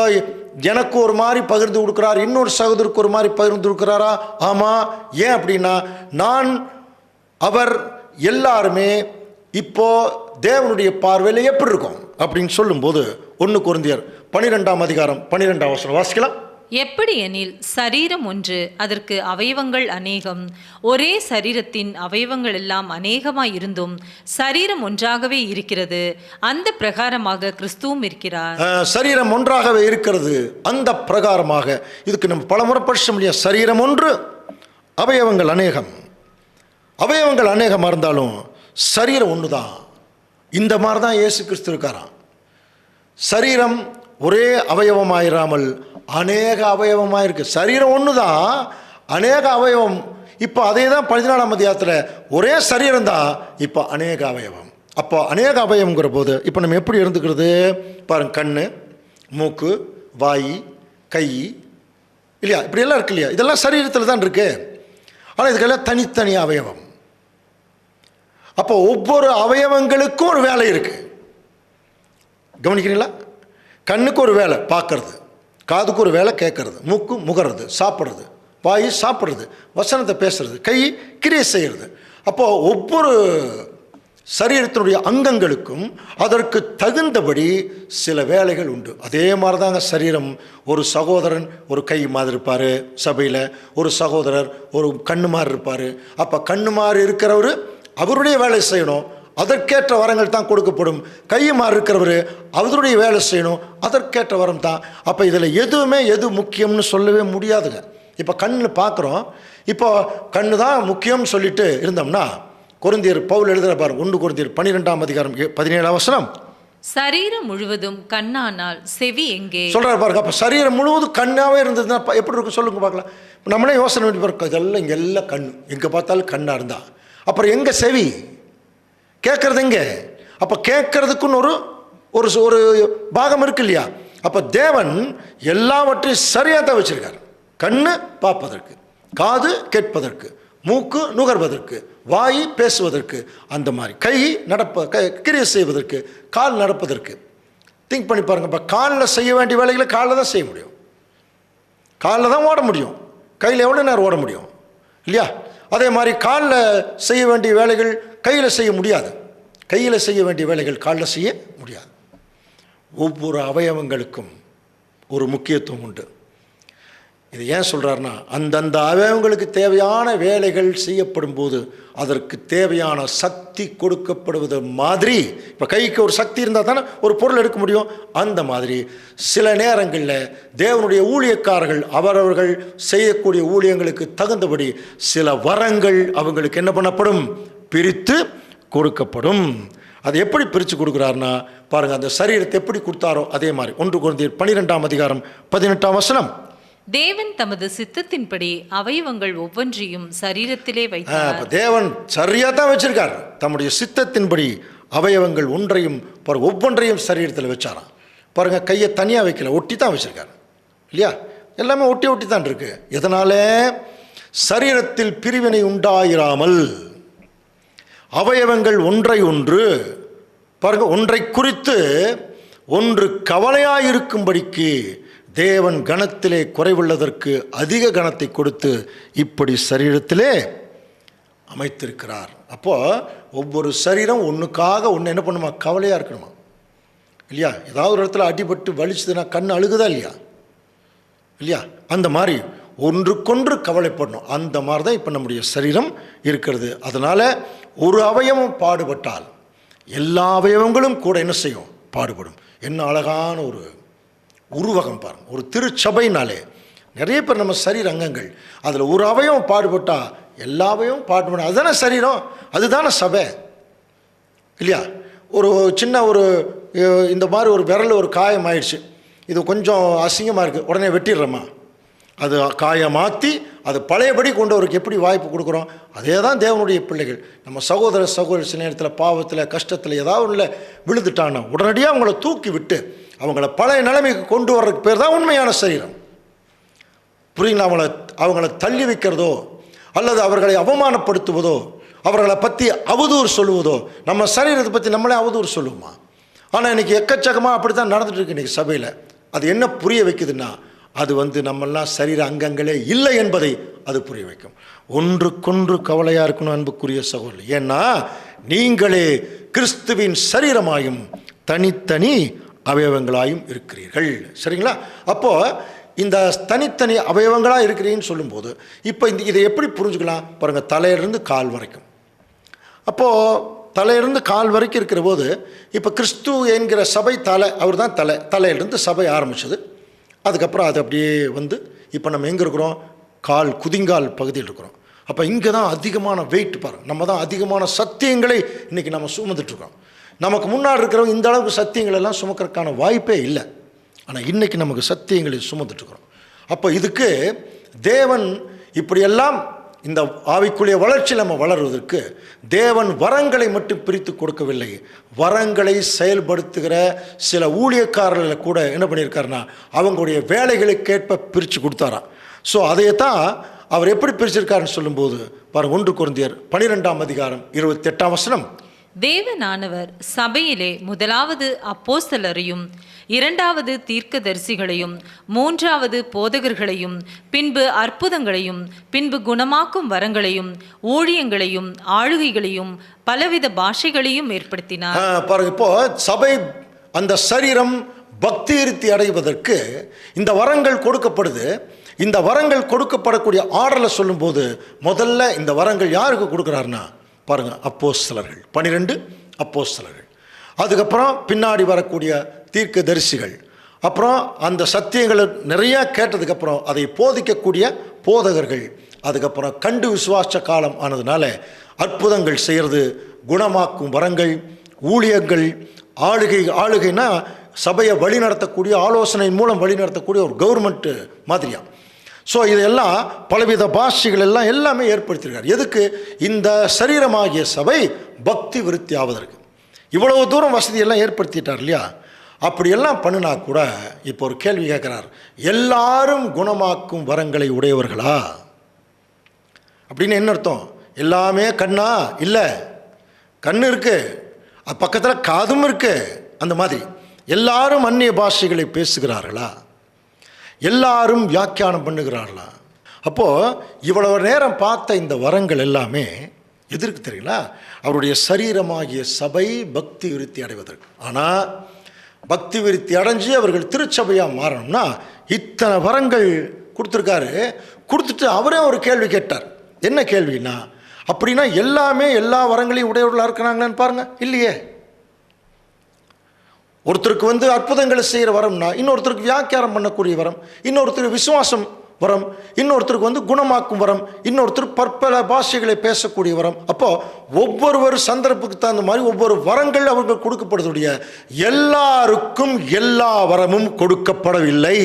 எனக்கு ஒரு மாதிரி பகிர்ந்து கொடுக்கிறார், இன்னொரு சகோதரருக்கு ஒரு மாதிரி பகிர்ந்து கொடுக்கிறாரா? ஆமாம். ஏன் அப்படின்னா, நான் அவர் எல்லாருமே இப்போ தேவனுடைய பார்வையில் எப்படி இருக்கும் அப்படின்னு சொல்லும்போது 1 கொரிந்தியர் 12:12 வாசிக்கலாம். எப்படி எனில் சரீரம் ஒன்று, அதற்கு அவயவங்கள் அநேகம். ஒரே சரீரத்தின் அவயவங்கள் எல்லாம் அநேகமாய் இருந்தும் சரீரம் ஒன்றாகவே இருக்கிறது. அந்த பிரகாரமாக கிறிஸ்துவும் இருக்கிறார். சரீரம் ஒன்றாகவே இருக்கிறது, அந்த பிரகாரமாக. இதுக்கு நம்ம பலமுறை படிச்ச முடியாது. சரீரம் ஒன்று, அவயவங்கள் அநேகம். அவயவங்கள் அநேகமாக இருந்தாலும் சரீரம் ஒன்று தான். இந்த மாதிரி தான் இயேசு கிறிஸ்து இருக்காராம். சரீரம் ஒரே அவயவமாயிராமல் அநேக அவயவமாக இருக்குது. சரீரம் ஒன்று தான், அநேக அவயவம். இப்போ அதே தான் 14ஆம் அதிகாரத்தில் ஒரே சரீரம் தான், இப்போ அநேக அவயவம். அப்போ அநேக அவயவங்கிற போது இப்போ நம்ம எப்படி இருந்துக்கிறது பாருங்க. கண், மூக்கு, வாய், கை இல்லையா, இப்படியெல்லாம் இருக்கு இல்லையா? இதெல்லாம் சரீரத்தில் தான் இருக்கு. ஆனால் இதுக்கெல்லாம் தனித்தனி அவயவம். அப்போ ஒவ்வொரு அவயவங்களுக்கும் ஒரு வேலை இருக்குது. கவனிக்கிறீங்களா? கண்ணுக்கு ஒரு வேலை பார்க்கறது, காதுக்கு ஒரு வேலை கேட்கறது, மூக்கு முகறது, சாப்பிட்றது, வாய் சாப்பிட்றது, வசனத்தை பேசுறது, கை கிரியை செய்கிறது. அப்போது ஒவ்வொரு சரீரத்தினுடைய அங்கங்களுக்கும் அதற்கு தகுந்தபடி சில வேலைகள் உண்டு. அதே மாதிரி தாங்க சரீரம். ஒரு சகோதரன் ஒரு கை மாதிரி இருப்பார் சபையில், ஒரு சகோதரர் ஒரு கண்ணு மாதிரி இருப்பார். அப்போ கண்ணு மாதிரி இருக்கிறவர் அவருடைய வேலை செய்யணும், அதற்கேற்ற வரங்கள் தான் கொடுக்கப்படும். கையுமாறு இருக்கிறவர் அவருடைய வேலை செய்யணும், அதற்கேற்ற வரம் தான். அப்போ இதில் எதுவுமே எது முக்கியம்னு சொல்லவே முடியாதுங்க. இப்போ கண்ணு பார்க்குறோம், இப்போ கண்ணு தான் முக்கியம்னு சொல்லிட்டு இருந்தோம்னா, கொரிந்தியர் பவுல் எழுதுகிற பாருங்க, 1 கொரிந்தியர் 12:17 சரீரம் முழுவதும் கண்ணானால் செவி எங்கே சொல்கிறார் பாருங்க. அப்போ சரீரம் முழுவதும் கண்ணாகவே இருந்ததுன்னா எப்படி இருக்கும் சொல்லுங்க பார்க்கலாம். நம்மளே யோசனை பண்ணி பாருங்க, இதெல்லாம் இங்கே எல்லாம் கண், எங்கே பார்த்தாலும் கண்ணாக இருந்தா அப்புறம் எங்கே செவி? கேட்கறது எங்கே? அப்போ கேட்கறதுக்குன்னு ஒரு ஒரு ஒரு பாகம் இருக்கு இல்லையா? அப்போ தேவன் எல்லாவற்றையும் சரியாக தான் வச்சிருக்கார். கண்ணு பார்ப்பதற்கு, காது கேட்பதற்கு, மூக்கு நுகர்வதற்கு, வாய் பேசுவதற்கு, அந்த மாதிரி கை கிரியை செய்வதற்கு, கால் நடப்பதற்கு. திங்க் பண்ணி பாருங்க. இப்போ காலில் செய்ய வேண்டிய வேலைகளை காலில் தான் செய்ய முடியும், காலில் தான் ஓட முடியும். கையில் எவ்வளோ நேரம் ஓட முடியும் இல்லையா? அதே மாதிரி காலில் செய்ய வேண்டிய வேலைகள் கையில் செய்ய முடியாது, கையில் செய்ய வேண்டிய வேலைகள் காலில் செய்ய முடியாது. ஒவ்வொரு அவயவங்களுக்கும் ஒரு முக்கியத்துவம் உண்டு. இது ஏன் சொல்கிறாருன்னா, அந்தந்த அவயவங்களுக்கு தேவையான வேலைகள் செய்யப்படும் போது அதற்கு தேவையான சக்தி கொடுக்கப்படுவது மாதிரி. இப்போ கைக்கு ஒரு சக்தி இருந்தால் தானே ஒரு பொருள் எடுக்க முடியும். அந்த மாதிரி சில நேரங்களில் தேவனுடைய ஊழியக்காரர்கள் அவரவர்கள் செய்யக்கூடிய ஊழியங்களுக்கு தகுந்தபடி சில வரங்கள் அவங்களுக்கு என்ன பண்ணப்படும்? பிரித்து கொடுக்கப்படும். அது எப்படி பிரித்து கொடுக்குறாருன்னா பாருங்கள், அந்த சரீரத்தை எப்படி கொடுத்தாரோ அதே மாதிரி. 1 கொரிந்தியர் 12:18 தேவன் தமது சித்தத்தின்படி அவயவங்கள் ஒவ்வொன்றையும் சரீரத்திலே வைத்தார். தேவன் சரியாக தான் வச்சிருக்கார். தம்முடைய சித்தத்தின்படி அவயவங்கள் ஒவ்வொன்றையும் சரீரத்தில் வச்சாராம். பாருங்க, கையை தனியாக வைக்கல, ஒட்டி தான் வச்சிருக்காரு இல்லையா? எல்லாமே ஒட்டி தான் இருக்கு. எதனால? சரீரத்தில் பிரிவினை உண்டாயிராமல் அவயவங்கள் ஒன்றை ஒன்று பாருங்க, ஒன்றை குறித்து ஒன்று கவலையாயிருக்கும்படிக்கு தேவன் கணத்திலே குறைவுள்ளதற்கு அதிக கணத்தை கொடுத்து இப்படி சரீரத்திலே அமைத்திருக்கிறார். அப்போது ஒவ்வொரு சரீரம் ஒன்றுக்காக ஒன்று என்ன பண்ணுமா, கவலையாக இருக்கணுமா இல்லையா? ஏதாவது ஒரு இடத்துல அடிபட்டு வலிச்சதுன்னா கண் அழுகுதா இல்லையா? இல்லையா? அந்த மாதிரி ஒன்றுக்கொன்று கவலைப்படணும். அந்த மாதிரி தான் இப்போ நம்முடைய சரீரம் இருக்கிறது. அதனால் ஒரு அவயவம் பாடுபட்டால் எல்லா அவயவங்களும் கூட என்ன செய்யும், பாடுபடும். என்ன அழகான ஒரு உருவகம் பாருங்கள். ஒரு திருச்சபைனாலே நிறைய பேர் நம்ம சரீர அங்கங்கள், அதில் ஒரு அவயவம் பாடுபட்டால் எல்லா அவயவம் பாடுபடும். அதுதானே சரீரம், அதுதானே சபை இல்லையா? ஒரு சின்ன ஒரு இந்த மாதிரி ஒரு விரல் ஒரு காயம் ஆயிடுச்சு, இது கொஞ்சம் அசிங்கமாக இருக்குது, உடனே வெட்டிடுறோமா? அது காயமாற்றி அது பழையபடி கொண்டவருக்கு எப்படி வாய்ப்பு கொடுக்குறோம்? அதே தான் தேவனுடைய பிள்ளைகள். நம்ம சகோதர சில நேரத்தில் பாவத்தில் கஷ்டத்தில் ஏதாவது ஒன்றில் விழுந்துட்டான்னா உடனடியாக அவங்கள தூக்கி விட்டு அவங்கள பழைய நிலைமைக்கு கொண்டு வர்றதுக்கு பேர் தான் உண்மையான சரீரம். புரியுங்களா? அவங்கள தள்ளி வைக்கிறதோ அல்லது அவர்களை அவமானப்படுத்துவதோ அவர்களை பற்றி அவதூறு சொல்லுவதோ, நம்ம சரீரத்தை பற்றி நம்மளே அவதூறு சொல்லுவோமா? ஆனால் இன்றைக்கி எக்கச்சக்கமாக அப்படி தான் நடந்துட்டு இருக்கு இன்றைக்கி சபையில். அது என்ன புரிய வைக்குதுன்னா, அது நம்மெல்லாம் சரீர அங்கங்களே இல்லை என்பதை அது புரிய வைக்கும். ஒன்றுக்கொன்று கவலையாக இருக்கணும் அன்புக்குரிய சகோதரர். ஏன்னா நீங்களே கிறிஸ்துவின் சரீரமாயும் தனித்தனி அவயவங்களாயும் இருக்கிறீர்கள். சரிங்களா? அப்போது இந்த தனித்தனி அவயவங்களாக இருக்கிறீங்கன்னு சொல்லும்போது இப்போ இதை எப்படி புரிஞ்சுக்கலாம் பாருங்கள். தலையிலிருந்து கால் வரைக்கும், அப்போது தலையிலிருந்து கால் வரைக்கும் இருக்கிற போது இப்போ கிறிஸ்து என்கிற சபை தலை, அவர் தான் தலையிலிருந்து சபை ஆரம்பிச்சது. அதுக்கப்புறம் அது அப்படியே இப்போ நம்ம எங்கே இருக்கிறோம், கால் குதிங்கால் பகுதியில் இருக்கிறோம். அப்போ இங்கே தான் அதிகமான வெயிட் பாருங்கள். நம்ம தான் அதிகமான சத்தியங்களை இன்றைக்கி நம்ம சுமந்துட்டுருக்கோம். நமக்கு முன்னாடி இருக்கிறவங்க இந்த அளவுக்கு சத்தியங்கள் எல்லாம் சுமக்கிறதுக்கான வாய்ப்பே இல்லை. ஆனால் இன்றைக்கி நமக்கு சத்தியங்களை சுமந்துட்டுருக்குறோம். அப்போ இதுக்கு தேவன் இப்படியெல்லாம் இந்த ஆவிக்குரிய வளர்ச்சியில் நம்ம வளருவதற்கு தேவன் வரங்களை மட்டும் பிரித்து கொடுக்கவில்லை, வரங்களை செயல்படுத்துகிற சில ஊழியக்காரர்களை கூட என்ன பண்ணியிருக்காருன்னா அவங்களுடைய வேலைகளுக்கேற்ப பிரித்து கொடுத்தாராம். ஸோ அதையத்தான் அவர் எப்படி பிரிச்சிருக்காருன்னு சொல்லும்போது பாருங்கள், 1 கொரிந்தியர் 12ஆம் அதிகாரம் 28ஆம் வசனம். தேவனானவர் சபையிலே முதலாவது அப்போஸ்தலரையும், இரண்டாவது தீர்க்கதரிசிகளையும், மூன்றாவது போதகர்களையும், பின்பு அற்புதங்களையும், பின்பு குணமாக்கும் வரங்களையும், ஊழியங்களையும், ஆளுகைகளையும், பலவித பாஷைகளையும் ஏற்படுத்தினார். பாருங்க, இப்போ சபை அந்த சரீரம் பக்தி விருத்தி அடைவதற்கு இந்த வரங்கள் கொடுக்கப்படுது. இந்த வரங்கள் கொடுக்கப்படக்கூடிய ஆர்டர்ல சொல்லும்போது முதல்ல இந்த வரங்கள் யாருக்கு கொடுக்குறாருன்னா பாருங்கள், அப்போஸ்தலர்கள், 12 அப்போஸ்தலர்கள். அதுக்கப்புறம் பின்னாடி வரக்கூடிய தீர்க்கதரிசிகள், அப்புறம் அந்த சத்தியங்களை நிறையா கேட்டதுக்கப்புறம் அதை போதிக்கக்கூடிய போதகர்கள், அதுக்கப்புறம் கண்டு விசுவாச காலம் ஆனதுனால அற்புதங்கள் செய்கிறது, குணமாக்கும் வரங்கள், ஊழியங்கள், ஆளுகைனா சபையை வழிநடத்தக்கூடிய ஆலோசனை மூலம் வழிநடத்தக்கூடிய ஒரு கவர்மெண்ட்டு மாதிரியா. ஸோ இதெல்லாம் பலவித பாஷைகள் எல்லாமே ஏற்படுத்தியிருக்கார். எதுக்கு? இந்த சரீரமாகிய சபை பக்தி விருத்தி ஆவதற்கு. இவ்வளவு தூரம் வசதியெல்லாம் ஏற்படுத்திட்டார் இல்லையா? அப்படியெல்லாம் பண்ணினா கூட இப்போ ஒரு கேள்வி கேட்குறார், எல்லாரும் குணமாக்கும் வரங்களை உடையவர்களா அப்படின்னு என்ன அர்த்தம்? எல்லாமே கண்ணா? இல்லை, கண் இருக்கு, பக்கத்தில் காதும் இருக்கு. அந்த மாதிரி எல்லாரும் அந்நிய பாஷைகளை பேசுகிறார்களா? எல்லாரும் வியாக்கியானம் பண்ணுகிறார்களா? அப்போது இவ்வளவு நேரம் பார்த்த இந்த வரங்கள் எல்லாமே எதற்கு தெரியுங்களா? அவருடைய சரீரமாகிய சபை பக்தி விருத்தி அடைவதற்கு. ஆனால் பக்தி விருத்தி அடைஞ்சு அவர்கள் திருச்சபையாக மாறணும்னா இத்தனை வரங்கள் கொடுத்துருக்காரு. கொடுத்துட்டு அவரே ஒரு கேள்வி கேட்டார். என்ன கேள்வின்னா, அப்படின்னா எல்லாமே எல்லா வரங்களையும் உடையவர்களாக இருக்கிறாங்களான்னு பாருங்கள். இல்லையே. ஒருத்தருக்கு அற்புதங்களை செய்கிற வரம்னா, இன்னொருத்தருக்கு வியாக்கியானம் பண்ணக்கூடிய வரம், இன்னொருத்தருக்கு விசுவாசம் வரம், இன்னொருத்தருக்கு குணமாக்கும் வரம், இன்னொருத்தர் பற்பல பாஷைகளை பேசக்கூடிய வரம். அப்போது ஒவ்வொரு சந்தர்ப்பத்துக்கு தகுந்த மாதிரி ஒவ்வொரு வரங்கள் அவர்கள் கொடுக்கப்படுவதுடைய எல்லாருக்கும் எல்லா வரமும் கொடுக்கப்படவில்லை.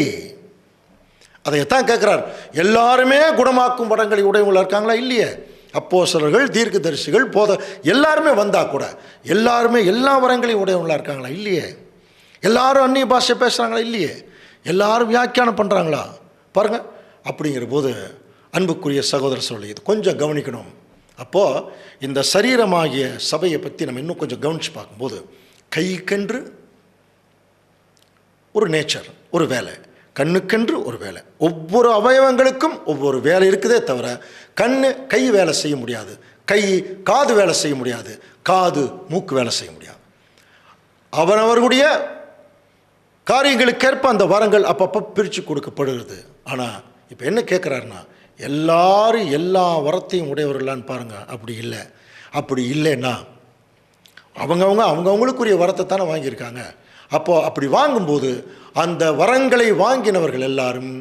அதைத்தான் கேட்குறார். எல்லாருமே குணமாக்கும் வரங்களை உடையவங்களா இருக்காங்களா? இல்லையே. அப்போஸ்தலர்கள், தீர்க்கதரிசிகள், எல்லாருமே வந்தால் கூட எல்லாருமே எல்லா வரங்களையும் உடையவங்களா இருக்காங்களா? இல்லையே. எல்லாரும் அந்நிய பாஷை பேசுகிறாங்களா? இல்லையே. எல்லாரும் வியாக்கியானம் பண்ணுறாங்களா? பாருங்கள். அப்படிங்கிற போது அன்புக்குரிய சகோதர சகோதரி, இது கொஞ்சம் கவனிக்கணும். அப்போது இந்த சரீரமாகிய சபையை பற்றி நம்ம இன்னும் கொஞ்சம் கவனித்து பார்க்கும்போது, கைக்கென்று ஒரு நேச்சர், ஒரு வேலை, கண்ணுக்கென்று ஒரு வேலை, ஒவ்வொரு அவயவங்களுக்கும் ஒவ்வொரு வேலை இருக்குதே தவிர கை வேலை செய்ய முடியாது, கை காது வேலை செய்ய முடியாது, காது மூக்கு வேலை செய்ய முடியாது. அவரவர்களுடைய காரியங்களுக்கேற்ப அந்த வரங்கள் அப்பப்போ பிரித்து கொடுக்கப்படுகிறது. ஆனால் இப்போ என்ன கேட்குறாருன்னா, எல்லாரும் எல்லா வரத்தையும் உடையவர்களான்னு பாருங்கள். அப்படி இல்லை. அப்படி இல்லைன்னா அவங்கவுங்களுக்குரிய வரத்தை தானே வாங்கியிருக்காங்க. அப்போது அப்படி வாங்கும்போது அந்த வரங்களை வாங்கினவர்கள் எல்லாரும்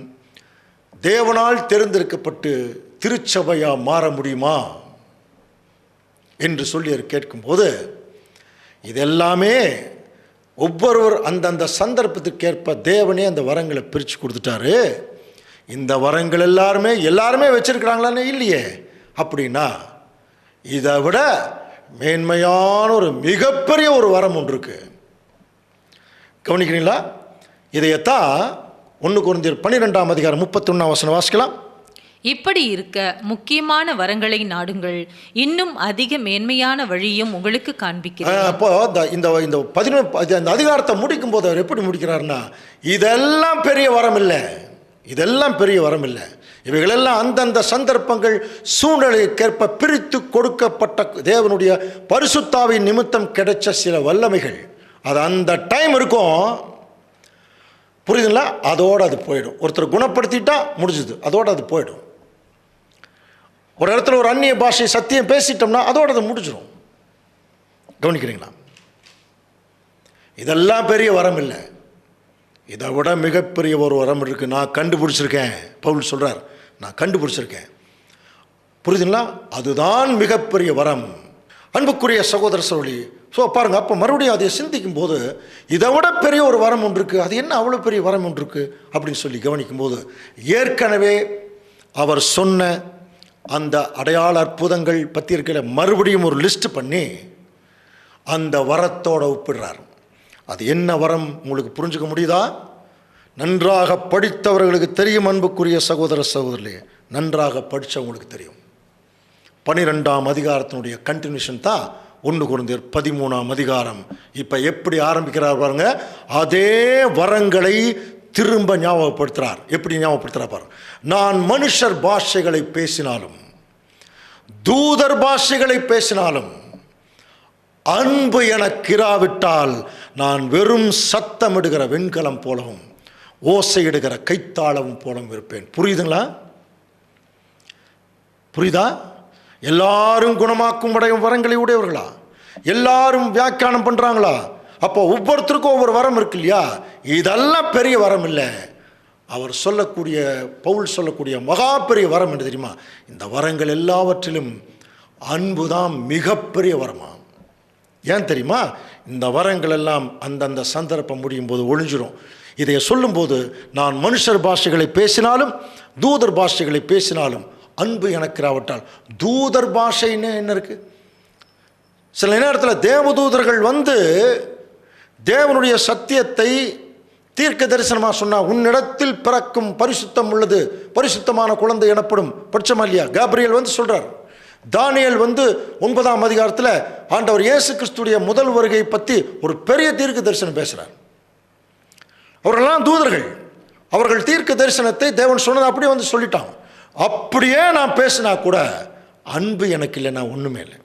தேவனால் தேர்ந்தெடுக்கப்பட்டு திருச்சபையாக மாற முடியுமா என்று சொல்லி கேட்கும்போது, இதெல்லாமே ஒவ்வொருவர் அந்தந்த சந்தர்ப்பத்திற்கேற்ப தேவனே அந்த வரங்களை பிரித்து கொடுத்துட்டாரு. இந்த வரங்கள் எல்லாருமே வச்சிருக்கிறாங்களான்னு இல்லையே. அப்படின்னா இதை விட மேன்மையான ஒரு மிகப்பெரிய ஒரு வரம் ஒன்று இருக்கு. கவனிக்கிறீங்களா? இதையத்தான் 1 கொரிந்தியர் 12ஆம் அதிகாரம் 31ஆம் வசனம் வாசிக்கலாம். இப்படி இருக்க முக்கியமான வரங்களை நாடுங்கள், இன்னும் அதிக மேன்மையான வழியும் உங்களுக்கு காண்பிக்கிறேன். அப்போ இந்த 11 அந்த அதிகாரத்தை முடிக்கும் போது அவர் எப்படி முடிக்கிறாருன்னா, இதெல்லாம் பெரிய வரம் இல்லை, இதெல்லாம் பெரிய வரம் இல்லை, இவைகளெல்லாம் அந்தந்த சந்தர்ப்பங்கள் சூழ்நிலைக்கேற்ப பிரித்து கொடுக்கப்பட்ட தேவனுடைய பரிசுத்தாவின் நிமித்தம் கிடைச்ச சில வல்லமைகள். அது அந்த டைம் இருக்கும், புரியுதுங்களா? அதோடு அது போயிடும். ஒருத்தர் குணப்படுத்திட்டா முடிஞ்சுது, அதோடு அது போயிடும். ஒரு இடத்துல ஒரு அந்நிய பாஷை சத்தியம் பேசிட்டோம்னா அதோடு அது முடிஞ்சிடும். கவனிக்கிறீங்களா? இதெல்லாம் பெரிய வரம் இல்லை, இதை விட மிகப்பெரிய ஒரு வரம் இருக்குது. நான் கண்டுபிடிச்சிருக்கேன். பவுல் சொல்கிறார், நான் கண்டுபிடிச்சிருக்கேன். புரியுதுங்களா? அதுதான் மிகப்பெரிய வரம். அன்புக்குரிய சகோதர சகோதரி, ஸோ பாருங்கள், அப்போ மறுபடியும் அதை சிந்திக்கும் போது இதை விட பெரிய ஒரு வரம் ஒன்று இருக்குது. அது என்ன அவ்வளோ பெரிய வரம் ஒன்று இருக்குது அப்படின்னு சொல்லி கவனிக்கும்போது, ஏற்கனவே அவர் சொன்ன அந்த அடையாள அற்புதங்கள் பற்றி இருக்கிற மறுபடியும் ஒரு லிஸ்ட் பண்ணி அந்த வரத்தோடு ஒப்பிடுறார். அது என்ன வரம் உங்களுக்கு புரிஞ்சுக்க முடியுதா? நன்றாக படித்தவர்களுக்கு தெரியும். அன்புக்குரிய சகோதர சகோதரிகளே, நன்றாக படித்தவங்களுக்கு தெரியும். 12ஆம் அதிகாரத்தினுடைய கண்டினியூஷன் தான் 1 கொரிந்தியர் 13ஆம் அதிகாரம். இப்போ எப்படி ஆரம்பிக்கிறார் பாருங்க. அதே வரங்களை திரும்ப ஞாபகப்படுத்துகிறார். எப்படி ஞாபகப்படுத்துகிறார் பாருங்க. நான் மனுஷர் பாஷைகளை பேசினாலும் தூதர் பாஷைகளை பேசினாலும் அன்பு எனக்கு இராவிட்டால் நான் வெறும் சத்தமிடுகிற வெண்கலம் போலவும் ஓசையிடுகிற கைத்தாளவும் போலவும் இருப்பேன். புரியுதுங்களா? புரியுதா? எல்லாரும் குணமாக்கும் வரங்களை உடையவர்களா? எல்லாரும் வியாக்கியானம் பண்ணுறாங்களா? அப்போ ஒவ்வொருத்தருக்கும் ஒவ்வொரு வரம் இருக்கு இல்லையா? இதெல்லாம் பெரிய வரம் இல்லை. அவர் சொல்லக்கூடிய, பவுல் சொல்லக்கூடிய மகா பெரிய வரம் என்று தெரியுமா? இந்த வரங்கள் எல்லாவற்றிலும் அன்பு தான் மிகப்பெரிய வரமா. ஏன் தெரியுமா? இந்த வரங்கள் எல்லாம் அந்தந்த சந்தர்ப்பம் முடியும் போது ஒழிஞ்சிரும். இதை சொல்லும்போது, நான் மனுஷர் பாஷைகளை பேசினாலும் தூதர் பாஷைகளை பேசினாலும் அன்பு எனக்கு இராவிட்டால். தூதர் பாஷைன்னு என்ன இருக்கு? சில நேரத்தில் தேவதூதர்கள் வந்து தேவனுடைய சத்தியத்தை தீர்க்க தரிசனமாக சொன்னால், உன்னிடத்தில் பிறக்கும் பரிசுத்தம் உள்ளது, பரிசுத்தமான குழந்தை எனப்படும். பட்சமா இல்லையா? காபிரியல் வந்து சொல்கிறார். தானியேல் வந்து 9ஆம் அதிகாரத்தில் ஆண்டவர் இயேசு கிறிஸ்துடைய முதல் வருகை பற்றி ஒரு பெரிய தீர்க்க தரிசனம் பேசுகிறார். அவர்களெல்லாம் தூதர்கள். அவர்கள் தீர்க்க தரிசனத்தை தேவன் சொன்னதை அப்படியே வந்து சொல்லிட்டாங்க. அப்படியே நான் பேசினா கூட அன்பு எனக்கு இல்லைன்னா ஒன்றுமே இல்லை.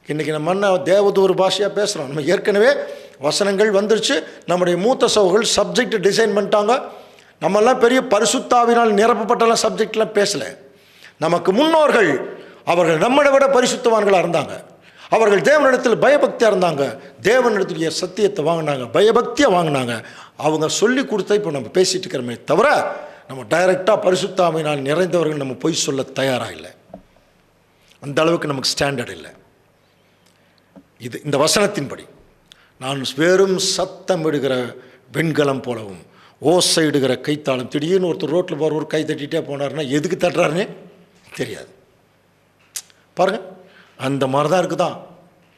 இன்றைக்கி நம்ம என்ன தேவதூர் பாஷையாக பேசுகிறோம். நம்ம ஏற்கனவே வசனங்கள் வந்துருச்சு. நம்முடைய மூத்த சகோதரர்கள் சப்ஜெக்ட் டிசைன் பண்ணிட்டாங்க. நம்மெல்லாம் பெரிய பரிசுத்தாவினால் நிரப்பப்பட்டெல்லாம் சப்ஜெக்ட்லாம் பேசலை. நமக்கு முன்னோர்கள் அவர்கள் நம்மளை விட பரிசுத்தவான்களாக இருந்தாங்க. அவர்கள் தேவனிடத்தில் பயபக்தியாக இருந்தாங்க. தேவனிடத்துடைய சத்தியத்தை வாங்கினாங்க, பயபக்தியாக வாங்கினாங்க. அவங்க சொல்லி கொடுத்த இப்போ நம்ம பேசிகிட்டு இருக்கிறோமே தவிர, நம்ம டைரெக்டாக பரிசுத்தாவினால் நிறைந்தவர்கள் நம்ம பொய் சொல்ல தயாராக இல்லை. அந்த அளவுக்கு நமக்கு ஸ்டாண்டர்ட் இல்லை. இது இந்த வசனத்தின்படி, நான் வெறும் சத்தம் இடுகிற வெண்கலம் போலவும் ஓசையிடுகிற கைத்தாளம். திடீர்னு ஒருத்தர் ரோட்டில் போகிற ஒரு கை தட்டிகிட்டே போனார்னா எதுக்கு தட்டுறாருன்னே தெரியாது. பாருங்கள், அந்த மாதிரி தான் இருக்குதான்.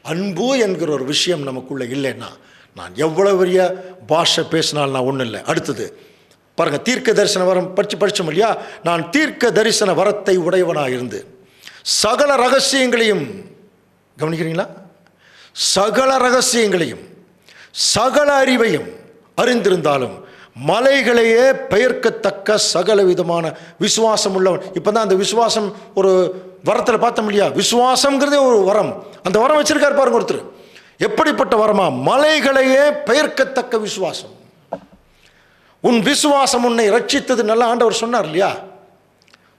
அன்பு என்கிற ஒரு விஷயம் நமக்குள்ளே இல்லைன்னா, நான் எவ்வளோ பெரிய பாஷை பேசினாலும் நான் ஒன்றும் இல்லை. அடுத்தது, பாருங்க, தீர்க்க தரிசன வரம் படிச்சோம் இல்லையா? நான் தீர்க்க தரிசன வரத்தை உடையவனாக இருந்து சகல ரகசியங்களையும், கவனிக்கிறீங்களா? சகல ரகசியங்களையும் சகல அறிவையும் அறிந்திருந்தாலும் மலைகளையே பெயர்க்கத்தக்க சகல விதமான விசுவாசம் உள்ளவன். இப்போ தான் அந்த விசுவாசம் ஒரு வரத்தில் பார்த்தோம் இல்லையா? விசுவாசம்ங்கிறதே ஒரு வரம். அந்த வரம் வச்சிருக்காரு பாருங்க ஒருத்தர். எப்படிப்பட்ட வரமா? மலைகளையே பெயர்க்கத்தக்க விசுவாசம். உன் விசுவாசம் உன்னை ரட்சித்தது, நல்லா ஆண்டவர் சொன்னார் இல்லையா?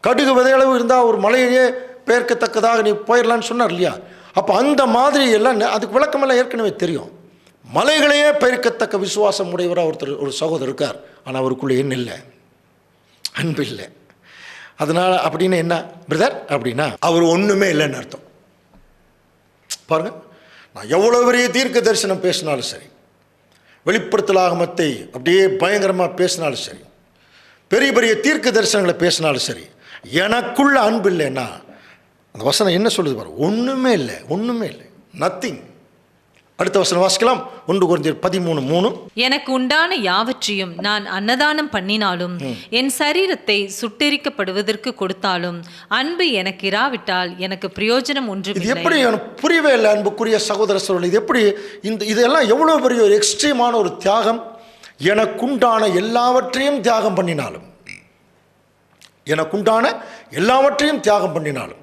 கடுகு விதையளவு இருந்தால் ஒரு மலையையே பெயர்க்கத்தக்கதாக நீ போயிடலான்னு சொன்னார் இல்லையா? அப்போ அந்த மாதிரி எல்லாம் அதுக்கு விளக்கமெல்லாம் ஏற்கனவே தெரியும். மலைகளையே பெயர்க்கத்தக்க விசுவாசம் உடையவராக ஒருத்தர், ஒரு சகோதரர் இருக்கார். ஆனால் அவருக்குள்ளே என்ன இல்லை? அன்பு இல்லை. அதனால் அப்படின்னு என்ன பிரதர் அப்படின்னா, அவர் ஒன்றுமே இல்லைன்னு அர்த்தம். பாருங்க, நான் எவ்வளோ பெரிய தீர்க்க தரிசனம் பேசினாலும் சரி, வெளிப்படுத்தலாகமத்தை அப்படியே பயங்கரமாக பேசினாலும் சரி, பெரிய பெரிய தீர்க்க தரிசனங்களை பேசினாலும் சரி, எனக்குள்ள அன்பு இல்லைன்னா அந்த வசனம் என்ன சொல்லுது பாரு? ஒன்றுமே இல்லை, ஒன்றுமே இல்லை, நத்திங். அடுத்த வசனம் வாசிக்கலாம். 1 கொரிந்தியர் 13:3. எனக்கு உண்டான யாவற்றையும் நான் அன்னதானம் பண்ணினாலும் என் சரீரத்தை சுட்டெரிக்கப்படுவதற்கு கொடுத்தாலும் அன்பு எனக்கு இராவிட்டால் எனக்கு பிரயோஜனம் ஒன்றும் இல்லை. இது எப்படி எனக்கு புரியவே இல்லை அன்புக்குரிய சகோதர சகோதரர்களே. இது எப்படி இதெல்லாம் எவ்வளோ பெரிய ஒரு எக்ஸ்ட்ரீமான ஒரு தியாகம். எனக்குண்டான எல்லாவற்றையும் தியாகம் பண்ணினாலும், எனக்குண்டான எல்லாவற்றையும் தியாகம் பண்ணினாலும்